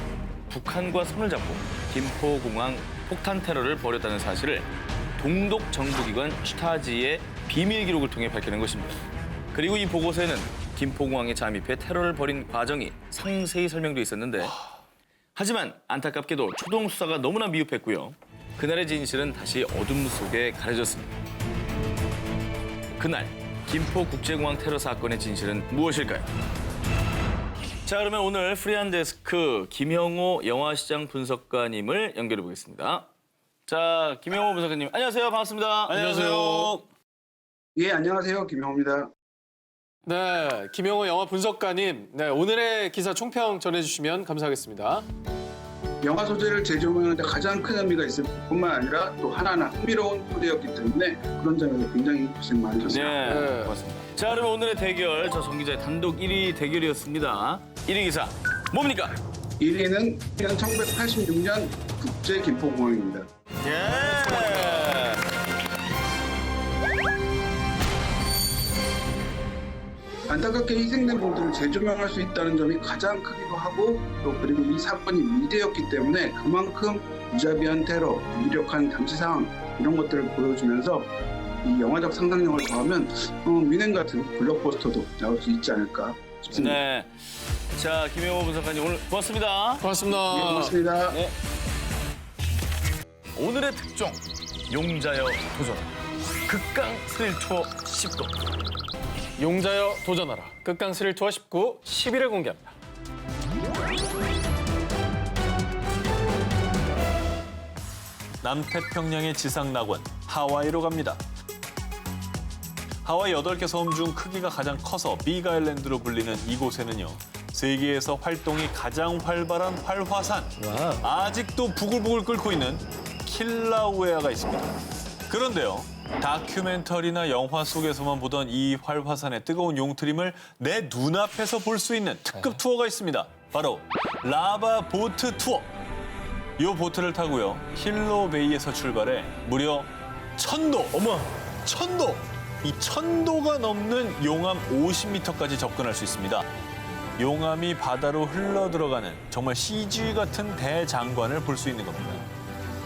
북한과 손을 잡고 김포공항 폭탄 테러를 벌였다는 사실을 동독 정부기관 슈타지의 비밀 기록을 통해 밝혀낸 것입니다. 그리고 이 보고서에는 김포공항에 잠입해 테러를 벌인 과정이 상세히 설명돼 있었는데 하지만 안타깝게도 초동 수사가 너무나 미흡했고요. 그날의 진실은 다시 어둠 속에 가려졌습니다. 그날 김포국제공항 테러 사건의 진실은 무엇일까요? 자, 그러면 오늘 프리한 데스크 김형호 영화시장 분석가님을 연결해 보겠습니다. 자, 김형호 분석가님, 안녕하세요. 반갑습니다. 안녕하세요. 예, 안녕하세요. 김영호입니다. 네, 김영호 영화 분석가님, 네, 오늘의 기사 총평 전해주시면 감사하겠습니다. 영화 소재를 재조명하는데 가장 큰 의미가 있을 뿐만 아니라 또 하나하나 흥미로운 소재였기 때문에 그런 점에서 굉장히 고생 많으셨습니다. 네, 고맙습니다. 자, 그러면 오늘의 대결, 저 정 기자의 단독 1위 대결이었습니다. 1위 기사 뭡니까? 1위는 1986년 국제 김포공항입니다. 예. 안타깝게 희생된 분들을 재조명할 수 있다는 점이 가장 크기도 하고 또 그리고 이 사건이 위대였기 때문에 그만큼 무자비한 테러, 무기력한 당시 상황 이런 것들을 보여주면서 이 영화적 상상력을 더하면 위넨 같은 블록버스터도 나올 수 있지 않을까 싶습니다. 네. 자, 김영호 분석가님 오늘 고맙습니다. 고맙습니다. 예, 고맙습니다. 네. 오늘의 특종 용자여 도전. 극강 스릴 투어 19. 용자여 도전하라. 극강 스릴 투어 19, 10일에 공개합니다. 남태평양의 지상 낙원 하와이로 갑니다. 하와이 8개 섬 중 크기가 가장 커서 빅 아일랜드로 불리는 이곳에는요. 세계에서 활동이 가장 활발한 활화산, 아직도 부글부글 끓고 있는 킬라우에아가 있습니다. 그런데요. 다큐멘터리나 영화 속에서만 보던 이 활화산의 뜨거운 용트림을 내 눈앞에서 볼 수 있는 특급 투어가 있습니다. 바로 라바 보트 투어. 이 보트를 타고요. 힐로베이에서 출발해 무려 1000도, 어머, 1000도! 이 1000도가 넘는 용암 50m까지 접근할 수 있습니다. 용암이 바다로 흘러 들어가는 정말 CG 같은 대장관을 볼 수 있는 겁니다.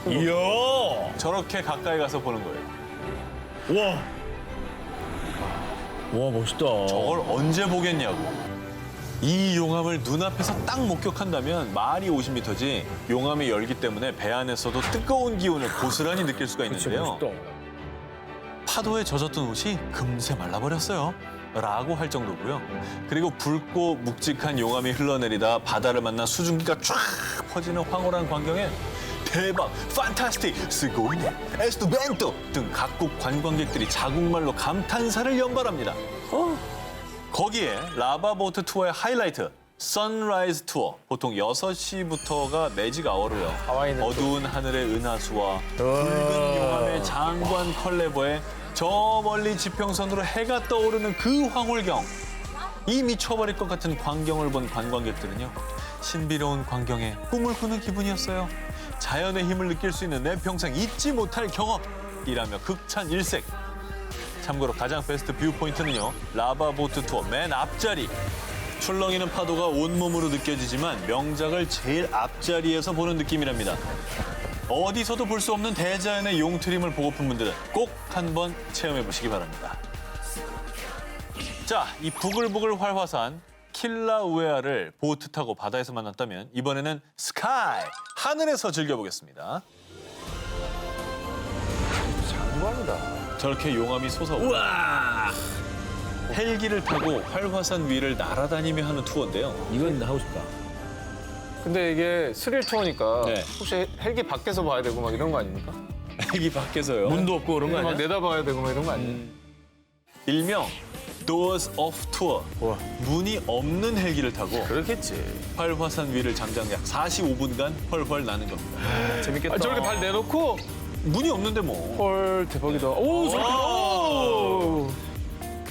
이야. 저렇게 가까이 가서 보는 거예요. 와. 와, 멋있다. 저걸 언제 보겠냐고. 이 용암을 눈앞에서 딱 목격한다면 말이 50m지 용암의 열기 때문에 배 안에서도 뜨거운 기운을 고스란히 느낄 수가 있는데요. 파도에 젖었던 옷이 금세 말라버렸어요. 라고 할 정도고요. 그리고 붉고 묵직한 용암이 흘러내리다 바다를 만나 수증기가 쫙 퍼지는 황홀한 광경에 대박, 판타스틱, 스고이네, 에스투벤토 등 각국 관광객들이 자국말로 감탄사를 연발합니다. 거기에 라바보트 투어의 하이라이트, 선라이즈 투어. 보통 6시부터가 매직 아워로요. 어두운 하늘의 은하수와 붉은 용암의 장관 컬레버에 저 멀리 지평선으로 해가 떠오르는 그 황홀경. 이 미쳐버릴 것 같은 광경을 본 관광객들은요. 신비로운 광경에 꿈을 꾸는 기분이었어요. 자연의 힘을 느낄 수 있는 내 평생 잊지 못할 경험이라며 극찬 일색. 참고로 가장 베스트 뷰 포인트는요. 라바보트 투어 맨 앞자리. 출렁이는 파도가 온몸으로 느껴지지만 명작을 제일 앞자리에서 보는 느낌이랍니다. 어디서도 볼 수 없는 대자연의 용트림을 보고픈 분들은 꼭 한번 체험해보시기 바랍니다. 자, 이 부글부글 활화산 킬라우에아를 보트 타고 바다에서 만났다면 이번에는 스카이, 하늘에서 즐겨보겠습니다. 장관이다. 저렇게 용암이 솟아오르고 헬기를 타고 활화산 위를 날아다니며 하는 투어인데요. 이건 하고 싶다. 근데 이게 스릴 투어니까 네. 혹시 헬기 밖에서 봐야 되고 막 이런 거 아닙니까? 헬기 밖에서요. 문도 없고 그런 거 막 아니야? 내다봐야 되고 막 이런 거 아니에요? 일명 Doors Off Tour. 문이 없는 헬기를 타고 그렇겠지. 활화산 위를 장장 약 45분간 펄펄 나는 겁니다. 재밌겠다. 아, 저렇게 발 내놓고 문이 없는데 뭐. 헐 대박이다. 오 저렇게. 오!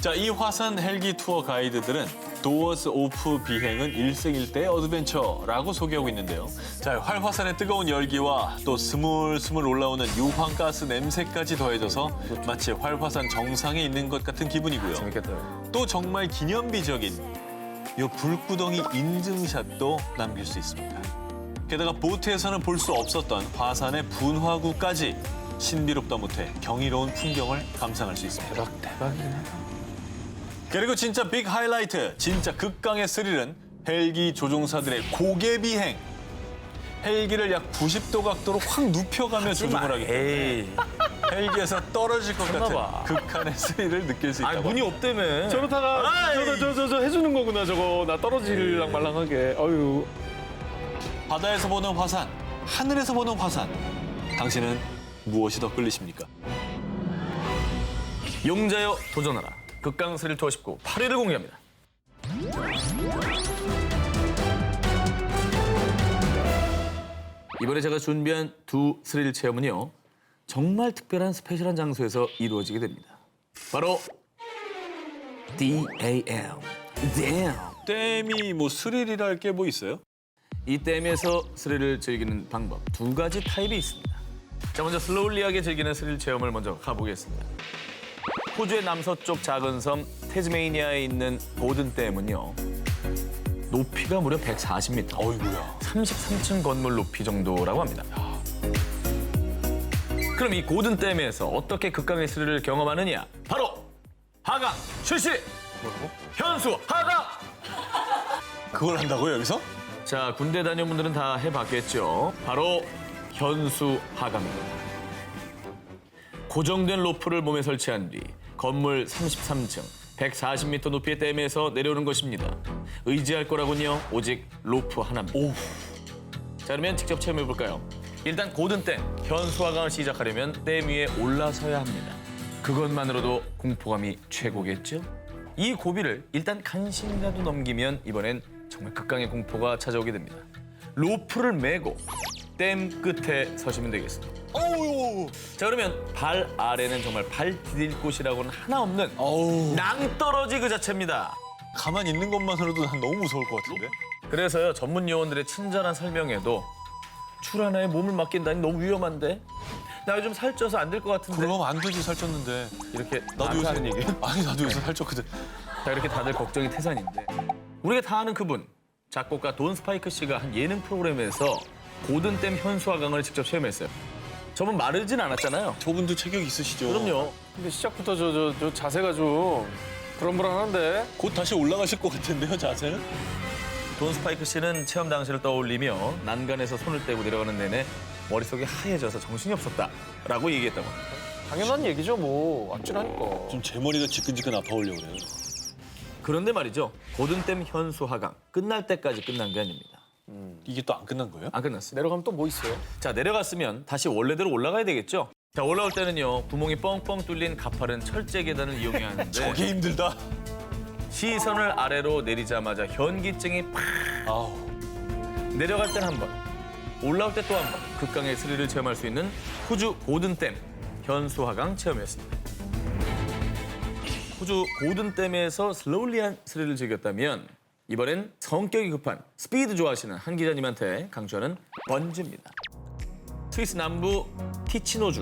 자, 이 화산 헬기 투어 가이드들은 도어스 오프 비행은 일생일대의 어드벤처라고 소개하고 있는데요. 자, 활화산의 뜨거운 열기와 또 스물스물 올라오는 유황가스 냄새까지 더해져서 마치 활화산 정상에 있는 것 같은 기분이고요. 재밌겠다. 또 정말 기념비적인 요 불구덩이 인증샷도 남길 수 있습니다. 게다가 보트에서는 볼 수 없었던 화산의 분화구까지 신비롭다 못해 경이로운 풍경을 감상할 수 있습니다. 대박이긴 하다. 그리고 진짜 빅 하이라이트, 진짜 극강의 스릴은 헬기 조종사들의 고개 비행. 헬기를 약 90도 각도로 확 눕혀가며 조종을 하기 때문에 에이. 헬기에서 떨어질 것 같은 봐. 극한의 스릴을 느낄 수 아니 있다고 문이 합니다. 없다며. 저렇다가 저 해주는 거구나 저거. 나 떨어질랑 말랑하게. 어유. 바다에서 보는 화산, 하늘에서 보는 화산. 당신은 무엇이 더 끌리십니까? 용자여 도전하라. 극강 스릴 투어 19 8위를 공개합니다. 이번에 제가 준비한 두 스릴 체험은요. 정말 특별한 스페셜한 장소에서 이루어지게 됩니다. 바로 DAM. DAM. 댐이 뭐 스릴이랄 게 뭐 있어요? 이 댐에서 스릴을 즐기는 방법 두 가지 타입이 있습니다. 자, 먼저 슬로울리하게 즐기는 스릴 체험을 먼저 가보겠습니다. 호주의 남서쪽 작은 섬 태즈메이니아에 있는 보든댐은요. 높이가 무려 140m, 어이구야. 33층 건물 높이 정도라고 합니다. 그럼 이 고든댐에서 어떻게 극강의 스릴을 경험하느냐? 바로 하강 실시! 현수 하강! 그걸 한다고요, 여기서? 자, 군대 다녀온 분들은 다 해봤겠죠. 바로 현수 하강입니다. 고정된 로프를 몸에 설치한 뒤 건물 33층, 140m 높이의 댐에서 내려오는 것입니다. 의지할 거라군요. 오직 로프 하나입니다. 자, 그러면 직접 체험해볼까요? 일단 고든댐, 현수 하강을 시작하려면 댐 위에 올라서야 합니다. 그것만으로도 공포감이 최고겠죠? 이 고비를 일단 간신히라도 넘기면 이번엔 정말 극강의 공포가 찾아오게 됩니다. 로프를 메고 댐 끝에 서시면 되겠습니다. 어우, 자, 그러면 발 아래는 정말 발 디딜 곳이라고는 하나 없는 어우. 낭떠러지 그 자체입니다. 가만히 있는 것만으로도 난 너무 무서울 것 같은데? 그래서요, 전문 요원들의 친절한 설명에도 줄 하나에 몸을 맡긴다니 너무 위험한데? 나 요즘 살쪄서 안 될 것 같은데? 그럼 안 되지, 살쪘는데. 이렇게 나도 요새 하는 얘기예요? 아니, 나도 요새 살쪘거든. 자, 이렇게 다들 걱정이 태산인데 우리가 다 아는 그분, 작곡가 돈 스파이크 씨가 한 예능 프로그램에서 고든댐 현수하강을 직접 체험했어요. 저분 마르진 않았잖아요. 저분도 체격 있으시죠? 그럼요. 근데 시작부터 저 자세가 좀 불안불안한데. 곧 다시 올라가실 것 같은데요, 자세는? 돈 스파이크 씨는 체험 당시를 떠올리며 난간에서 손을 떼고 내려가는 내내 머릿속이 하얘져서 정신이 없었다라고 얘기했다고 합니다. 당연한 얘기죠 뭐. 아찔하니까. 좀 제 머리가 지끈지끈 아파오려고 그래요. 그런데 말이죠. 고든댐 현수하강 끝날 때까지 끝난 게 아닙니다. 이게 또 안 끝난 거예요? 안 끝났어요. 내려가면 또 뭐 있어요? 자, 내려갔으면 다시 원래대로 올라가야 되겠죠. 자, 올라올 때는요. 구멍이 뻥뻥 뚫린 가파른 철제 계단을 이용해야 하는데 저게 힘들다. 시선을 아래로 내리자마자 현기증이 팍 아우. 내려갈 땐 한 번, 올라올 때 또 한 번 극강의 스릴을 체험할 수 있는 호주 고든댐 현수하강 체험이었습니다. 호주 고든댐에서 슬로울리한 스릴을 즐겼다면 이번엔 성격이 급한 스피드 좋아하시는 한 기자님한테 강추하는 번지입니다. 스위스 남부 티치노주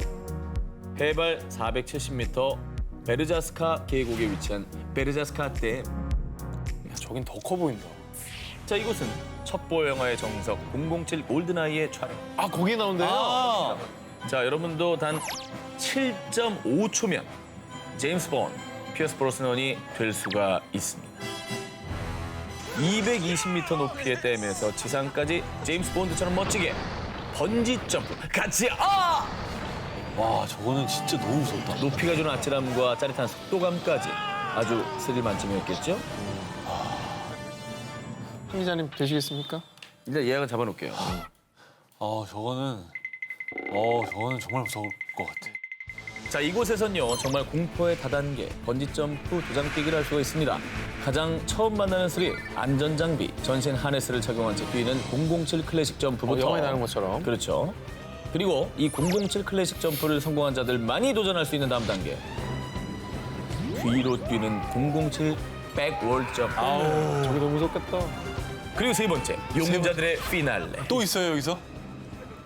해발 470m 베르자스카 계곡에 위치한 베르자스카 댐. 저긴 더 커 보인다. 자, 이곳은 첩보 영화의 정석 007 골든아이의 촬영. 아 거기 나온대요? 자, 여러분도 단 7.5초면 제임스 본, 피어스 브로스넌이 될 수가 있습니다. 220m 높이의 댐에서 지상까지 제임스 본드처럼 멋지게 번지 점프 같이 와, 저거는 진짜 너무 무섭다. 높이가 주는 아찔함과 짜릿한 속도감까지 아주 스릴 만점이었겠죠? 한 기자님 되시겠습니까? 일단 예약을 잡아놓을게요. 저거는 정말 무서울 것 같아. 자, 이곳에선요 정말 공포의 다단계 번지점프 도장 뛰기를 할 수가 있습니다. 가장 처음 만나는 스릴, 안전장비, 전신 하네스를 착용한 채 뛰는 007 클래식 점프부터 영화에 나오는 것처럼. 그렇죠. 그리고 이 007 클래식 점프를 성공한 자들만이 도전할 수 있는 다음 단계 뒤로 뛰는 007 백월드 점프. 저게 너무 무섭겠다. 그리고 세 번째, 용자들의 피날레. 또 있어요 여기서?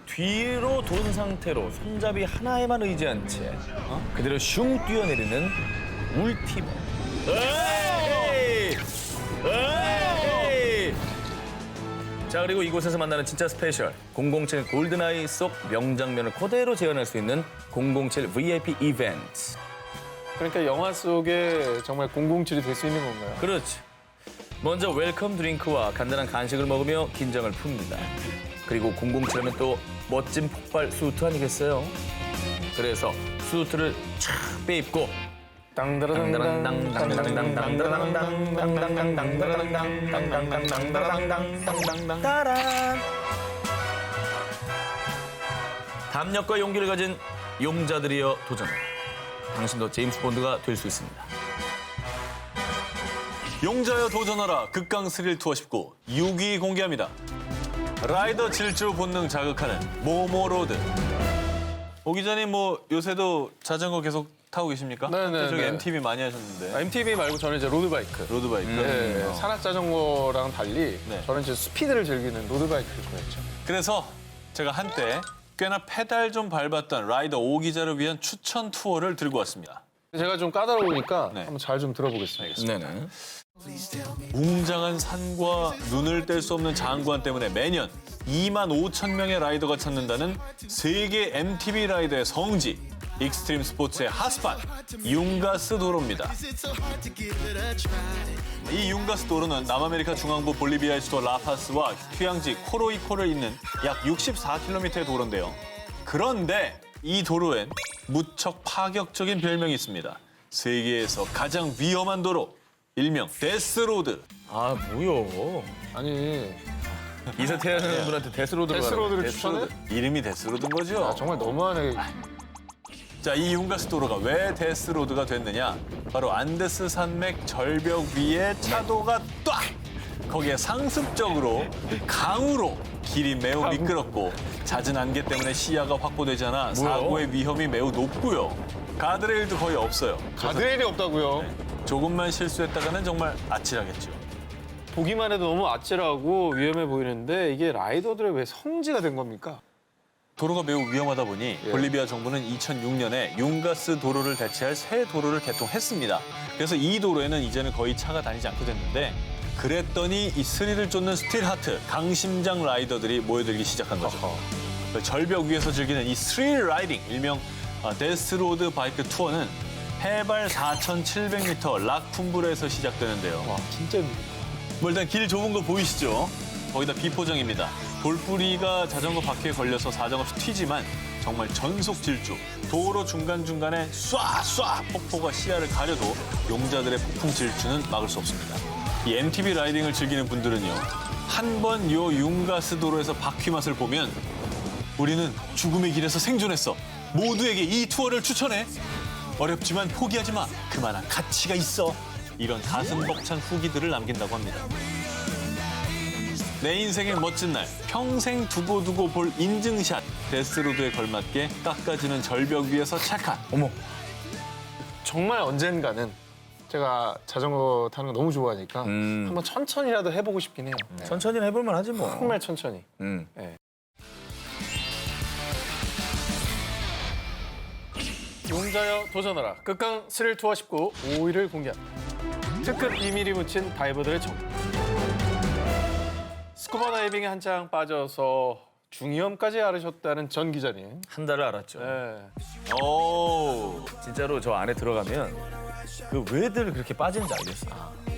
뒤로 돈 상태로 손잡이 하나에만 의지한 채 그대로 슝 뛰어내리는 울티머. 에이! 에이! 자, 그리고 이곳에서 만나는 진짜 스페셜 007 골든아이 속 명장면을 그대로 재현할 수 있는 007 VIP 이벤트. 그러니까 영화 속에 정말 007이 될 수 있는 건가요? 그렇지. 먼저 웰컴 드링크와 간단한 간식을 먹으며 긴장을 풉니다. 그리고 007하면 또 멋진 폭발 수트 아니겠어요? 그래서 수트를 촥 빼입고 따란. 담력과 용기를 가진 용자들이여 도전해. 당신도 제임스 본드가 될 수 있습니다. 용자여 도전하라 극강 스릴 투어 19 6위 공개합니다. 라이더 질주 본능 자극하는 모모로드. 오 기자님 뭐 요새도 자전거 계속 타고 계십니까? 네네. 저기 MTB 많이 하셨는데. MTB 말고 저는 이제 로드바이크. 로드바이크. 네, 산악 자전거랑 달리 네. 저는 이제 스피드를 즐기는 로드바이크를 좋아했죠. 그래서 제가 한때 꽤나 페달 좀 밟았던 라이더 오 기자를 위한 추천 투어를 들고 왔습니다. 제가 좀 까다로우니까 네. 한번 잘 좀 들어보겠습니다. 네네. 웅장한 산과 눈을 뗄 수 없는 장관 때문에 매년 2만 5천 명의 라이더가 찾는다는 세계 MTB 라이더의 성지, 익스트림 스포츠의 핫스팟, 융가스 도로입니다. 이 융가스 도로는 남아메리카 중앙부 볼리비아의 수도 라파스와 휴양지 코로이코를 잇는 약 64km의 도로인데요. 그런데 이 도로엔 무척 파격적인 별명이 있습니다. 세계에서 가장 위험한 도로, 일명 데스로드. 아, 뭐요? 아니 이사태하는 분한테 데스로드를 데스로드를 추천해? 이름이 데스로드인 거죠? 아, 정말 너무하네. 자, 이 융가스 도로가 왜 데스로드가 됐느냐? 바로 안데스 산맥 절벽 위에 차도가 딱! 거기에 상습적으로 강으로 길이 매우 미끄럽고 잦은 안개 때문에 시야가 확보되지 않아 사고의 위험이 매우 높고요. 가드레일도 거의 없어요. 가드레일이 없다고요? 조금만 실수했다가는 정말 아찔하겠죠. 보기만 해도 너무 아찔하고 위험해 보이는데 이게 라이더들의 왜 성지가 된 겁니까? 도로가 매우 위험하다 보니 볼리비아 정부는 2006년에 융가스 도로를 대체할 새 도로를 개통했습니다. 그래서 이 도로에는 이제는 거의 차가 다니지 않게 됐는데 그랬더니 이 스릴을 쫓는 스틸 하트, 강심장 라이더들이 모여들기 시작한 거죠. 절벽 위에서 즐기는 이 스릴 라이딩, 일명 데스로드 바이크 투어는 해발 4,700m 락쿤브르에서 시작되는데요. 와 진짜 뭐 일단 길 좁은 거 보이시죠? 거기다 비포장입니다. 돌뿌리가 자전거 바퀴에 걸려서 사정없이 튀지만 정말 전속 질주. 도로 중간중간에 쏴 폭포가 시야를 가려도 용자들의 폭풍 질주는 막을 수 없습니다. 이 MTB 라이딩을 즐기는 분들은요. 한 번 요 융가스 도로에서 바퀴 맛을 보면 우리는 죽음의 길에서 생존했어. 모두에게 이 투어를 추천해. 어렵지만 포기하지 마. 그만한 가치가 있어. 이런 가슴 벅찬 후기들을 남긴다고 합니다. 내 인생의 멋진 날, 평생 두고두고 볼 인증샷. 데스로드에 걸맞게 깎아지는 절벽 위에서 체크한. 어머. 정말 언젠가는 제가 자전거 타는 거 너무 좋아하니까 한번 천천히라도 해보고 싶긴 해요. 네. 천천히 해볼만 하지 뭐. 정말 천천히. 용자여 도전하라. 극강 스릴 투어 19 5위를 공개합니다. 특급 비밀이 묻힌 다이버들의 정. 스쿠버 다이빙에 한창 빠져서 중위험까지 앓으셨다는 전 기자님. 한 달을 알았죠. 네. 오. 진짜로 저 안에 들어가면 그 왜들 그렇게 빠지는지 알겠어.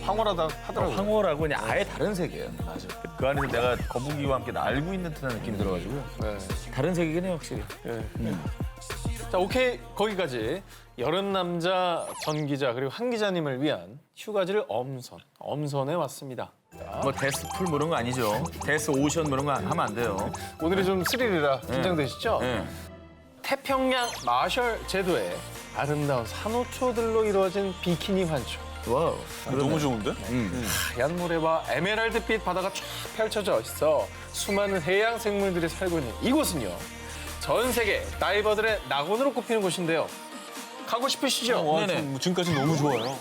황홀하다 하더라고요. 황홀하고 그냥 아예 다른 세계예요. 맞아. 그 안에서 내가 거북이와 함께 날고 있는 듯한 느낌이 들어가지고 네. 다른 세계긴 해요, 확실히. 네. 자, 오케이. 거기까지. 여름 남자 전 기자 그리고 한 기자님을 위한 휴가지를 엄선해 왔습니다. 뭐 데스풀 뭐 이런 거 아니죠. 데스 오션 뭐 이런 거 하면 안 돼요. 오늘이 좀 스릴이라 긴장되시죠? 네. 태평양 마셜 제도의 아름다운 산호초들로 이루어진 비키니 환초. 와우. 너무 좋은데? 하얀 모래와 에메랄드빛 바다가 쫙 펼쳐져 있어 수많은 해양 생물들이 살고 있는 이곳은요. 전 세계 다이버들의 낙원으로 꼽히는 곳인데요. 가고 싶으시죠? 와, 네네. 지금까지 너무 좋아요.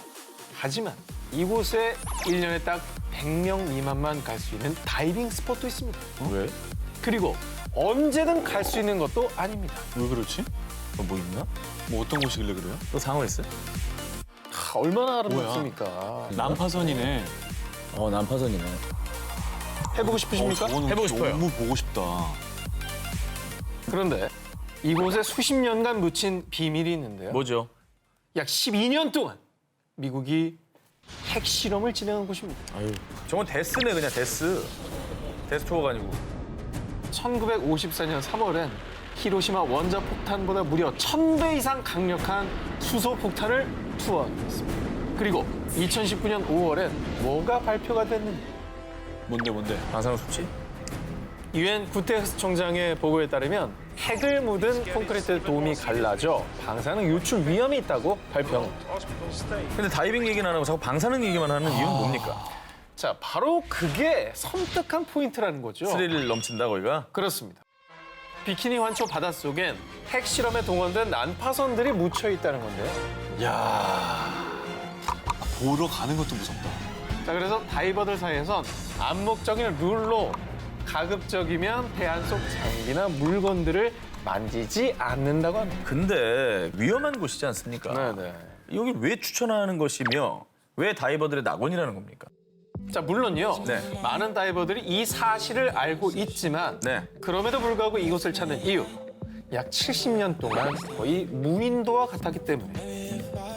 하지만 이곳에 1년에 딱 100명 미만만 갈 수 있는 다이빙 스팟도 있습니다. 왜? 그리고 언제든 갈 수 있는 것도 아닙니다. 왜 그렇지? 뭐 있나? 뭐 어떤 곳이길래 그래요? 또 상호했어요? 얼마나 아름답습니까? 난파선이네. 난파선이네. 해보고 싶으십니까? 해보고 싶어요. 너무 보고 싶다. 그런데 이곳에 수십 년간 묻힌 비밀이 있는데요. 뭐죠? 약 12년 동안 미국이 핵실험을 진행한 곳입니다. 아유, 저건 데스네 그냥 데스. 데스 투어가 아니고. 1954년 3월엔 히로시마 원자폭탄보다 무려 1000배 이상 강력한 수소폭탄을 투하했습니다. 그리고 2019년 5월엔 뭐가 발표가 됐는지. 뭔데? 방사능 수치? 유엔 구테레스 총장의 보고에 따르면 핵을 묻은 콘크리트 돔이 갈라져 방사능 유출 위험이 있다고 발표한 겁니다. 근데 다이빙 얘기는 안 하고 자꾸 방사능 얘기만 하는 이유는 뭡니까? 자, 바로 그게 섬뜩한 포인트라는 거죠. 스릴 넘친다 거기가? 그렇습니다. 비키니 환초 바닷속엔 핵실험에 동원된 난파선들이 묻혀 있다는 건데요. 보러 가는 것도 무섭다. 자, 그래서 다이버들 사이에선 암묵적인 룰로 가급적이면 해안 속 장비나 물건들을 만지지 않는다고 합니다. 근데 위험한 곳이지 않습니까? 네네. 여기 왜 추천하는 것이며 왜 다이버들의 낙원이라는 겁니까? 자, 물론요. 네. 많은 다이버들이 이 사실을 알고 있지만 네. 그럼에도 불구하고 이곳을 찾는 이유. 약 70년 동안 거의 무인도와 같았기 때문에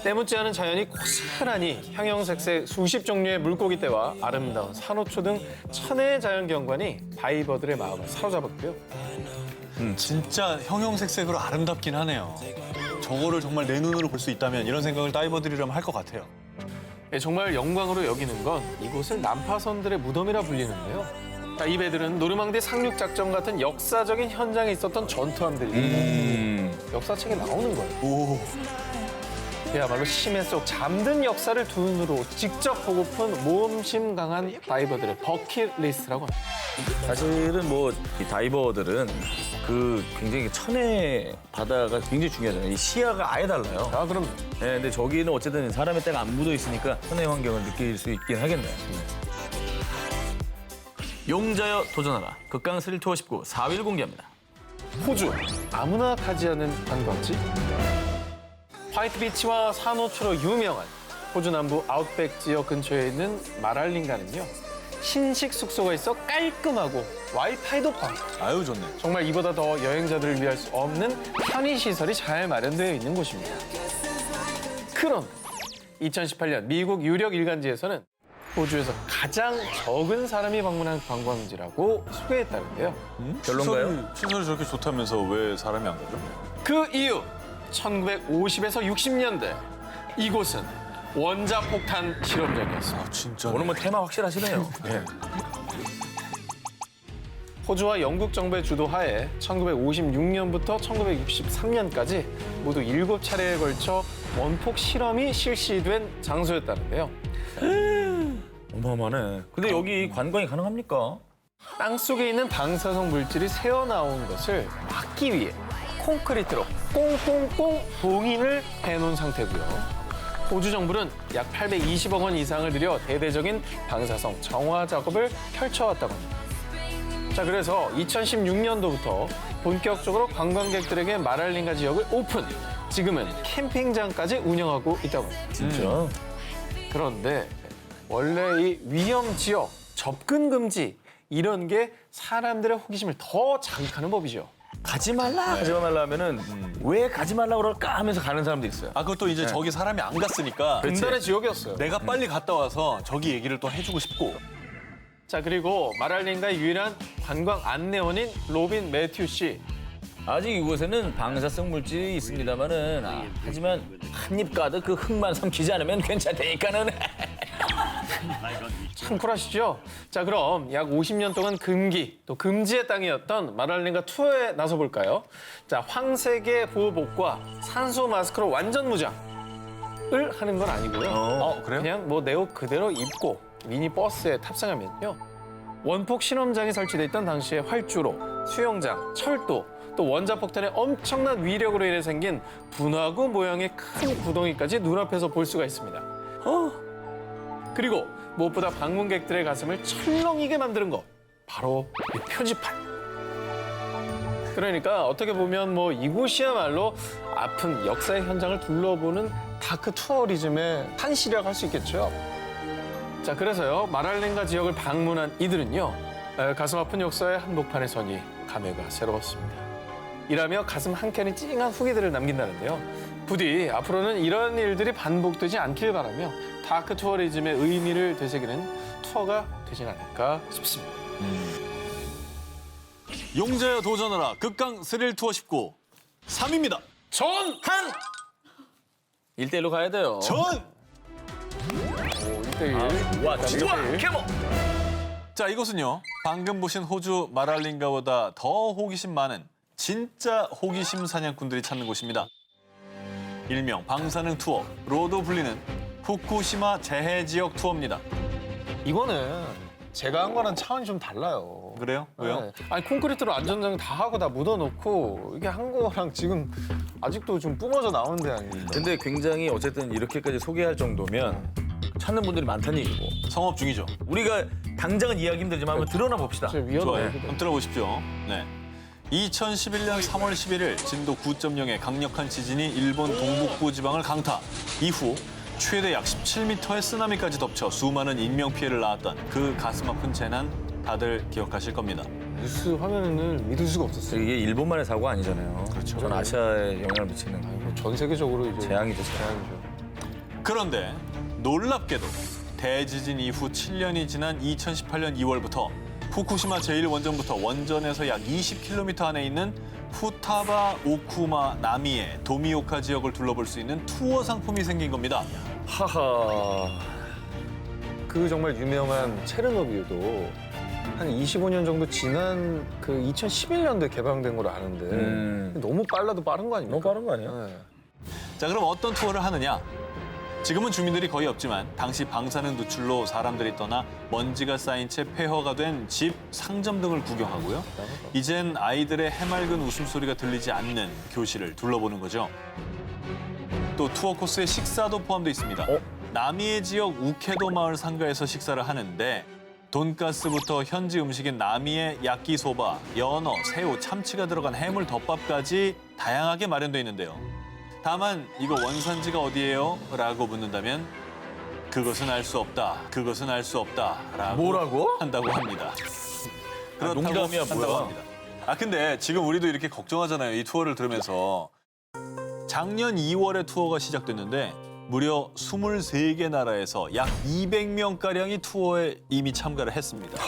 않은 자연이 고스란히 형형색색 수십 종류의 물고기 떼와 아름다운 산호초 등 천혜의 자연 경관이 다이버들의 마음을 사로잡았고요. 진짜 형형색색으로 아름답긴 하네요. 저거를 정말 내 눈으로 볼 수 있다면 이런 생각을 다이버들이라면 할 것 같아요. 예, 정말 영광으로 여기는 건 이곳을 난파선들의 무덤이라 불리는데요. 자, 이 배들은 노르망디 상륙 작전 같은 역사적인 현장에 있었던 전투함들이 역사책에 나오는 거예요. 오. 그야말로 심해 속 잠든 역사를 두 눈으로 직접 보고픈 모험심 강한 다이버들의 버킷리스트라고 합니다. 사실은 뭐 이 다이버들은 그 굉장히 천혜 바다가 굉장히 중요하잖아요. 이 시야가 아예 달라요. 아, 그럼 네, 근데 저기는 어쨌든 사람의 때가 안 묻어 있으니까 천혜 환경을 느낄 수 있긴 하겠네요. 용자여 도전하라. 극강 스릴 투어 19 4일 공개합니다. 호주 아무나 가지 않는 관광지. 화이트비치와 산호초로 유명한 호주 남부 아웃백 지역 근처에 있는 마랄링가는요. 신식 숙소가 있어 깔끔하고 와이파이도 꽝. 아유 좋네. 정말 이보다 더 여행자들을 위할 수 없는 편의시설이 잘 마련되어 있는 곳입니다. 그런데 2018년 미국 유력 일간지에서는 호주에서 가장 적은 사람이 방문한 관광지라고 소개했다는데요. 별론가요? 시설이 저렇게 좋다면서 왜 사람이 안 가죠? 그 이유 1950에서 60년대 이곳은 원자폭탄 실험장이었습니다. 진짜. 오늘 뭐 테마 확실하시네요. 네. 호주와 영국 정부의 주도하에 1956년부터 1963년까지 모두 7차례에 걸쳐 원폭 실험이 실시된 장소였다는데요. 어마어마하네. 근데 여기 관광이 가능합니까? 땅속에 있는 방사성 물질이 새어나온 것을 막기 위해 콘크리트로 꽁꽁꽁 봉인을 해놓은 상태고요. 호주 정부는 약 820억 원 이상을 들여 대대적인 방사성 정화 작업을 펼쳐왔다고 합니다. 자, 그래서 2016년도부터 본격적으로 관광객들에게 마랄링가 지역을 오픈, 지금은 캠핑장까지 운영하고 있다고 합니다. 진짜? 그런데 원래 이 위험 지역, 접근 금지 이런 게 사람들의 호기심을 더 자극하는 법이죠. 가지 말라 하면은 왜 가지 말라 그럴까 하면서 가는 사람도 있어요. 아 그것도 이제 저기 사람이 안 갔으니까 금단의 지역이었어요. 내가 빨리 갔다 와서 저기 얘기를 또 해주고 싶고. 자, 그리고 마랄링가의 유일한 관광 안내원인 로빈 매튜 씨. 아직 이곳에는 방사성 물질이 있습니다만은 하지만 한 입 가득 그 흙만 삼키지 않으면 괜찮다니까는. 참 쿨하시죠? 자, 그럼 약 50년 동안 금기, 또 금지의 땅이었던 마랄링가 투어에 나서볼까요? 자, 황색의 보호복과 산소 마스크로 완전 무장을 하는 건 아니고요. 그래요? 그냥 뭐 내 옷 그대로 입고 미니 버스에 탑승하면요. 원폭 실험장이 설치돼 있던 당시의 활주로, 수영장, 철도, 또 원자폭탄의 엄청난 위력으로 인해 생긴 분화구 모양의 큰 구덩이까지 눈앞에서 볼 수가 있습니다. 그리고 무엇보다 방문객들의 가슴을 철렁이게 만드는 것, 바로 이 표지판. 그러니까 어떻게 보면 뭐 이곳이야말로 아픈 역사의 현장을 둘러보는 다크 투어리즘의 한 시라고 할 수 있겠죠. 자, 그래서요, 마랄렌가 지역을 방문한 이들은요, 가슴 아픈 역사의 한복판에 서니 감회가 새로웠습니다. 이라며 가슴 한켠에 찡한 후기들을 남긴다는데요. 부디 앞으로는 이런 일들이 반복되지 않길 바라며 다크 투어리즘의 의미를 되새기는 투어가 되진 않을까 싶습니다. 용자여 도전하라 극강 스릴 투어 19 3입니다. 전한 1대1로 가야 돼요. 전! 1대1. 와, 진짜 캐모. 자, 이곳은요. 방금 보신 호주 마랄린가보다 더 호기심 많은 진짜 호기심 사냥꾼들이 찾는 곳입니다. 일명 방사능 투어로도 불리는 후쿠시마 재해 지역 투어입니다. 이거는 제가 한 거랑 차원이 좀 달라요. 그래요? 왜요? 네. 아니 콘크리트로 안전장 다 하고 다 묻어놓고 이게 한 거랑 지금 아직도 좀 뿜어져 나오는 데 아닙니까? 근데 굉장히 어쨌든 이렇게까지 소개할 정도면 찾는 분들이 많다는 얘기고. 성업 중이죠. 우리가 당장은 이해하기 힘들지만 한번 드러나 봅시다. 진짜 좋아요. 위험해요. 한번 들어보십시오. 네. 2011년 3월 11일 진도 9.0의 강력한 지진이 일본 동북부 지방을 강타. 이후 최대 약 17m의 쓰나미까지 덮쳐 수많은 인명피해를 낳았던 그 가슴 아픈 재난 다들 기억하실 겁니다. 뉴스 화면에는 믿을 수가 없었어요. 이게 일본만의 사고 아니잖아요. 그렇죠. 전 아시아에 영향을 미치는 뭐 전 세계적으로 이제 재앙이죠. 재앙이죠. 그런데 놀랍게도 대지진 이후 7년이 지난 2018년 2월부터 후쿠시마 제1원전부터 원전에서 약 20km 안에 있는 후타바 오쿠마 나미의 도미오카 지역을 둘러볼 수 있는 투어 상품이 생긴 겁니다. 하하. 그 정말 유명한 체르노빌도 한 25년 정도 지난 그 2011년도에 개방된 걸로 아는데 너무 빨라도 빠른 거 아닙니까? 너무 빠른 거 아니에요? 네. 자, 그럼 어떤 투어를 하느냐? 지금은 주민들이 거의 없지만 당시 방사능 누출로 사람들이 떠나 먼지가 쌓인 채 폐허가 된 집, 상점 등을 구경하고요. 이젠 아이들의 해맑은 웃음소리가 들리지 않는 교실을 둘러보는 거죠. 또 투어 코스에 식사도 포함되어 있습니다. 나미에 지역 우케도 마을 상가에서 식사를 하는데 돈가스부터 현지 음식인 나미의 야끼소바, 연어, 새우, 참치가 들어간 해물 덮밥까지 다양하게 마련되어 있는데요. 다만 이거 원산지가 어디예요? 라고 묻는다면 그것은 알 수 없다. 그것은 알 수 없다. 라고 뭐라고? 한다고 합니다. 그렇다고 농담이야, 한다고 뭐야. 합니다. 근데 지금 우리도 이렇게 걱정하잖아요. 이 투어를 들으면서. 작년 2월에 투어가 시작됐는데 무려 23개 나라에서 약 200명가량이 투어에 이미 참가를 했습니다.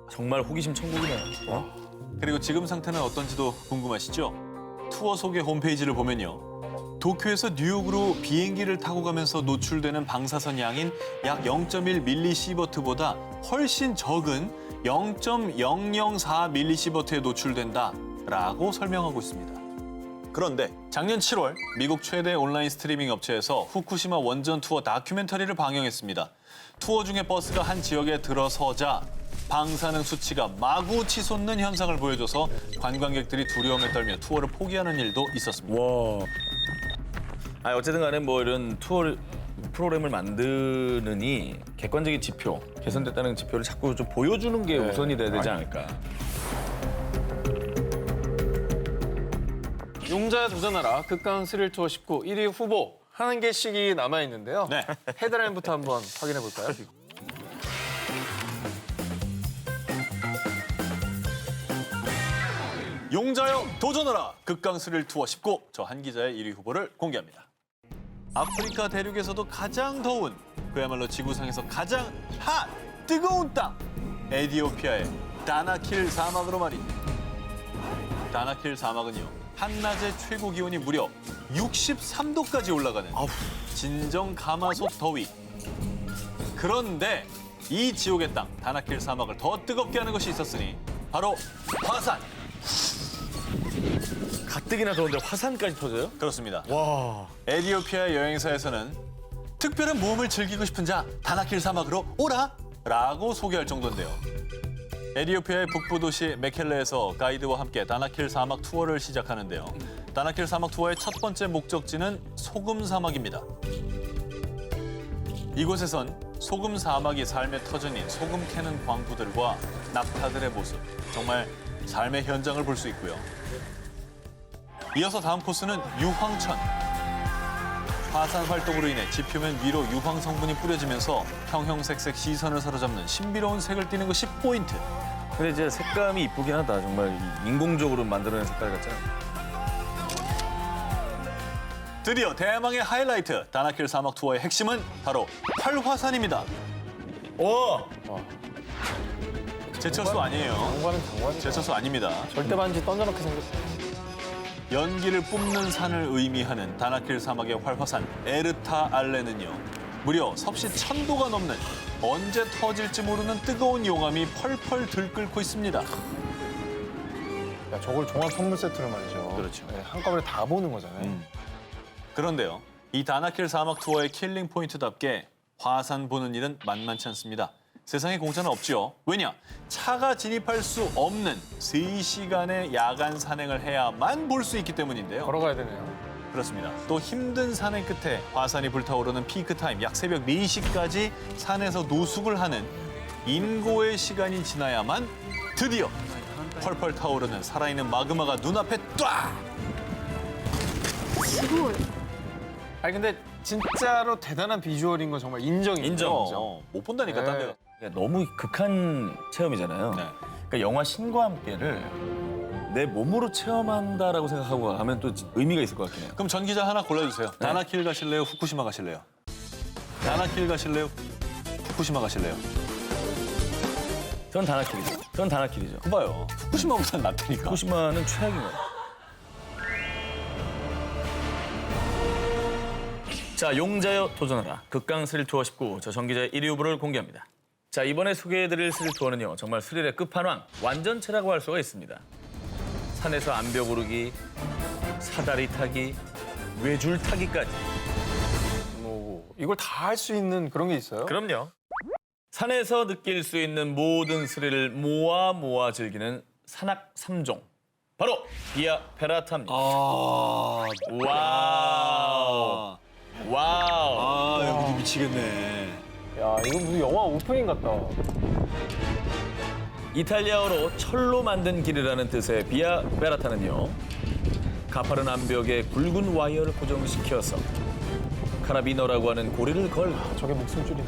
정말 호기심 천국이네요. 그리고 지금 상태는 어떤지도 궁금하시죠? 투어 소개 홈페이지를 보면요. 도쿄에서 뉴욕으로 비행기를 타고 가면서 노출되는 방사선 양인 약 0.1 밀리시버트보다 훨씬 적은 0.004 밀리시버트에 노출된다라고 설명하고 있습니다. 그런데 작년 7월 미국 최대 온라인 스트리밍 업체에서 후쿠시마 원전 투어 다큐멘터리를 방영했습니다. 투어 중에 버스가 한 지역에 들어서자 방사능 수치가 마구 치솟는 현상을 보여줘서 관광객들이 두려움에 떨며 투어를 포기하는 일도 있었습니다. 와. 어쨌든 간에 뭐 이런 투어 프로그램을 만드느니 객관적인 지표, 개선됐다는 지표를 자꾸 좀 보여주는 게 우선이 돼야 되지 않을까. 용자에 도전하라 극강 스릴 투어 19 1위 후보 한 개씩이 남아 있는데요. 네. 헤드라인부터 한번 확인해 볼까요? 용자여 도전하라! 극강 스릴 투어 19. 저 한 기자의 1위 후보를 공개합니다. 아프리카 대륙에서도 가장 더운, 그야말로 지구상에서 가장 뜨거운 땅! 에티오피아의 다나킬 사막으로 말입니다. 다나킬 사막은요, 한낮의 최고 기온이 무려 63도까지 올라가는 진정 가마솥 더위. 그런데 이 지옥의 땅, 다나킬 사막을 더 뜨겁게 하는 것이 있었으니 바로 화산! 가뜩이나 더운데 화산까지 터져요? 그렇습니다. 와. 에티오피아 여행사에서는 특별한 모험을 즐기고 싶은 자 다나킬 사막으로 오라! 라고 소개할 정도인데요. 에티오피아의 북부 도시 메켈레에서 가이드와 함께 다나킬 사막 투어를 시작하는데요. 다나킬 사막 투어의 첫 번째 목적지는 소금 사막입니다. 이곳에선 소금 사막이 삶의 터전인 소금 캐는 광부들과 낙타들의 모습. 정말 삶의 현장을 볼 수 있고요. 이어서 다음 코스는 유황천. 화산 활동으로 인해 지표면 위로 유황 성분이 뿌려지면서 형형색색 시선을 사로잡는 신비로운 색을 띠는 것이 포인트. 근데 이제 색감이 이쁘긴 하다. 정말 인공적으로 만들어낸 색깔 같잖아. 드디어 대망의 하이라이트. 다나킬 사막 투어의 핵심은 바로 활화산입니다. 오! 제철소 아니에요. 장관은 장관이다. 제철소 아닙니다. 절대 반지 던져놓게 생겼어. 연기를 뿜는 산을 의미하는 다나킬 사막의 활화산 에르타 알레는요. 무려 섭씨 1000도가 넘는 언제 터질지 모르는 뜨거운 용암이 펄펄 들끓고 있습니다. 야, 저걸 종합 선물 세트로 말이죠. 그렇죠. 네, 한꺼번에 다 보는 거잖아요. 그런데요. 이 다나킬 사막 투어의 킬링 포인트답게 화산 보는 일은 만만치 않습니다. 세상에 공짜는 없죠. 왜냐? 차가 진입할 수 없는 3시간의 야간 산행을 해야만 볼 수 있기 때문인데요. 걸어가야 되네요. 그렇습니다. 또 힘든 산행 끝에 화산이 불타오르는 피크 타임 약 새벽 4시까지 산에서 노숙을 하는 인고의 시간이 지나야만 드디어 펄펄 타오르는 살아있는 마그마가 눈앞에 딱! 아니 근데 진짜로 대단한 비주얼인 건 정말 인정이에요. 인정. 못 본다니까, 네. 딴 데가. 그러니까 너무 극한 체험이잖아요. 네. 그러니까 영화 신과 함께를 내 몸으로 체험한다라고 생각하고 하면 또 의미가 있을 것 같긴 해요. 그럼 전 기자 하나 골라주세요. 다나킬 가실래요? 후쿠시마 가실래요? 다나킬 가실래요? 후쿠시마 가실래요? 전 다나킬이죠. 전 다나킬이죠. 봐요. 후쿠시마보단 낫다니까. 후쿠시마는 최악인 거예요. 자, 용자여 도전하라. 극강 스릴 투어 19. 저 정기자의 1위 후보를 공개합니다. 자, 이번에 소개해드릴 스릴 투어는요. 정말 스릴의 끝판왕, 완전체라고 할 수가 있습니다. 산에서 암벽 오르기, 사다리 타기, 외줄 타기까지. 이걸 다 할 수 있는 그런 게 있어요? 그럼요. 산에서 느낄 수 있는 모든 스릴을 모아 즐기는 산악 3종. 바로 비아 페라타입니다. 와우. 와우. 여기 미치겠네. 야, 이거 무슨 영화 오프닝 같다. 이탈리아어로 철로 만든 길이라는 뜻의 비아 페라타는요. 가파른 암벽에 굵은 와이어를 고정시켜서 카라비너라고 하는 고리를 걸고 저게 목숨줄이네.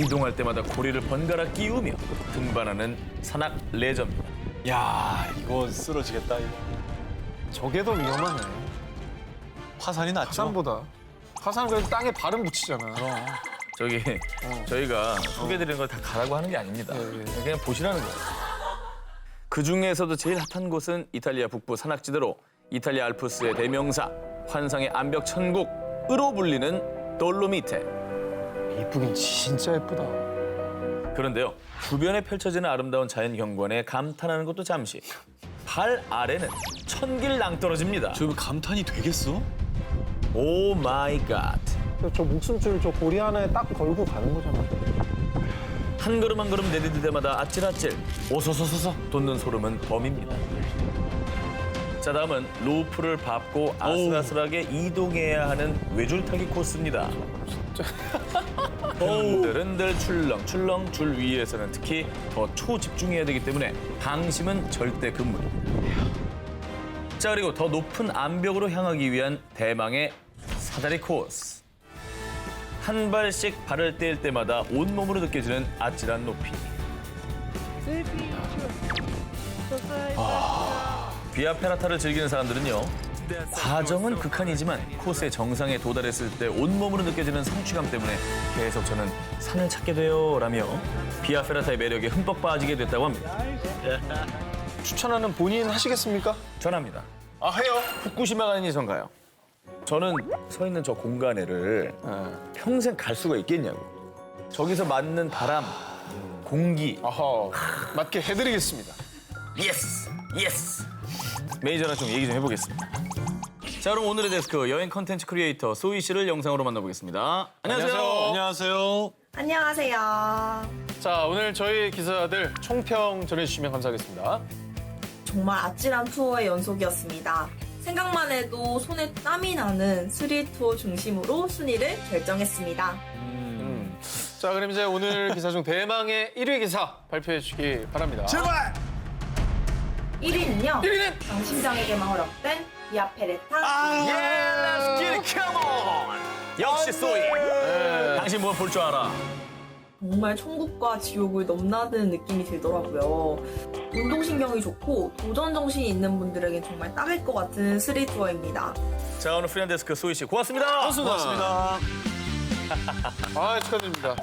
이동할 때마다 고리를 번갈아 끼우며 등반하는 산악 레저입니다. 야, 이거 쓰러지겠다. 이거. 저게 더 위험하네. 화산이 낫죠? 화산보다. 화산은 그래도 땅에 발은 붙이잖아. 저기 저희가 소개해드리는 걸 다 가라고 하는 게 아닙니다. 그냥 보시라는 거예요. 그 중에서도 제일 핫한 곳은 이탈리아 북부 산악지대로 이탈리아 알프스의 대명사, 환상의 암벽 천국으로 불리는 돌로미테. 이쁘긴 진짜 예쁘다. 그런데요, 주변에 펼쳐지는 아름다운 자연 경관에 감탄하는 것도 잠시. 발 아래는 천길 낭떠러집니다. 저 감탄이 되겠어? 오 마이 갓. 저 목숨줄 저 고리 하나에 딱 걸고 가는 거잖아. 한 걸음 한 걸음 내디딜 때마다 아찔아찔, 오소소소소 돋는 소름은 범입니다. 자, 다음은 로프를 밟고 아슬아슬하게 이동해야 하는 외줄타기 코스입니다. 흔들흔들 출렁출렁 줄 위에서는 특히 더 초집중해야 되기 때문에 방심은 절대 금물입니다. 자, 그리고 더 높은 암벽으로 향하기 위한 대망의 사다리 코스. 한 발씩 발을 뗄 때마다 온몸으로 느껴지는 아찔한 높이. 비아 페라타를 즐기는 사람들은요, 과정은 극한이지만 코스의 정상에 도달했을 때 온몸으로 느껴지는 성취감 때문에 계속 저는 산을 찾게 돼요라며 비아 페라타의 매력에 흠뻑 빠지게 됐다고 합니다. 추천하는 본인 하시겠습니까? 전합니다. 아, 해요? 후쿠시마 가는 이 전가요? 저는 서 있는 저 공간에를 평생 갈 수가 있겠냐고. 저기서 맞는 바람, 공기. 아하, 맞게 해드리겠습니다. 예스! 예스! 매니저랑 좀 얘기 좀 해보겠습니다. 자, 그럼 오늘의 데스크 여행 컨텐츠 크리에이터 소희 씨를 영상으로 만나보겠습니다. 안녕하세요. 안녕하세요. 안녕하세요. 자, 오늘 저희 기사들 총평 전해주시면 감사하겠습니다. 정말 아찔한 투어의 연속이었습니다. 생각만 해도 손에 땀이 나는 스릴 투어 중심으로 순위를 결정했습니다. 자, 그럼 이제 오늘 기사 중 대망의 1위 기사 발표해 주시기 바랍니다. 제발. 1위는요. 1위는 강심장에게만 허락된 비아페레타. Let's get it, come on! 역시 소이. 당신 뭘 볼 줄 알아? 정말 천국과 지옥을 넘나드는 느낌이 들더라고요. 운동신경이 좋고 도전 정신이 있는 분들에겐 정말 딱일 것 같은 스릴 투어입니다. 자, 오늘 프리랜데스크 소희 씨 고맙습니다. 고맙습니다. 아, 축하드립니다.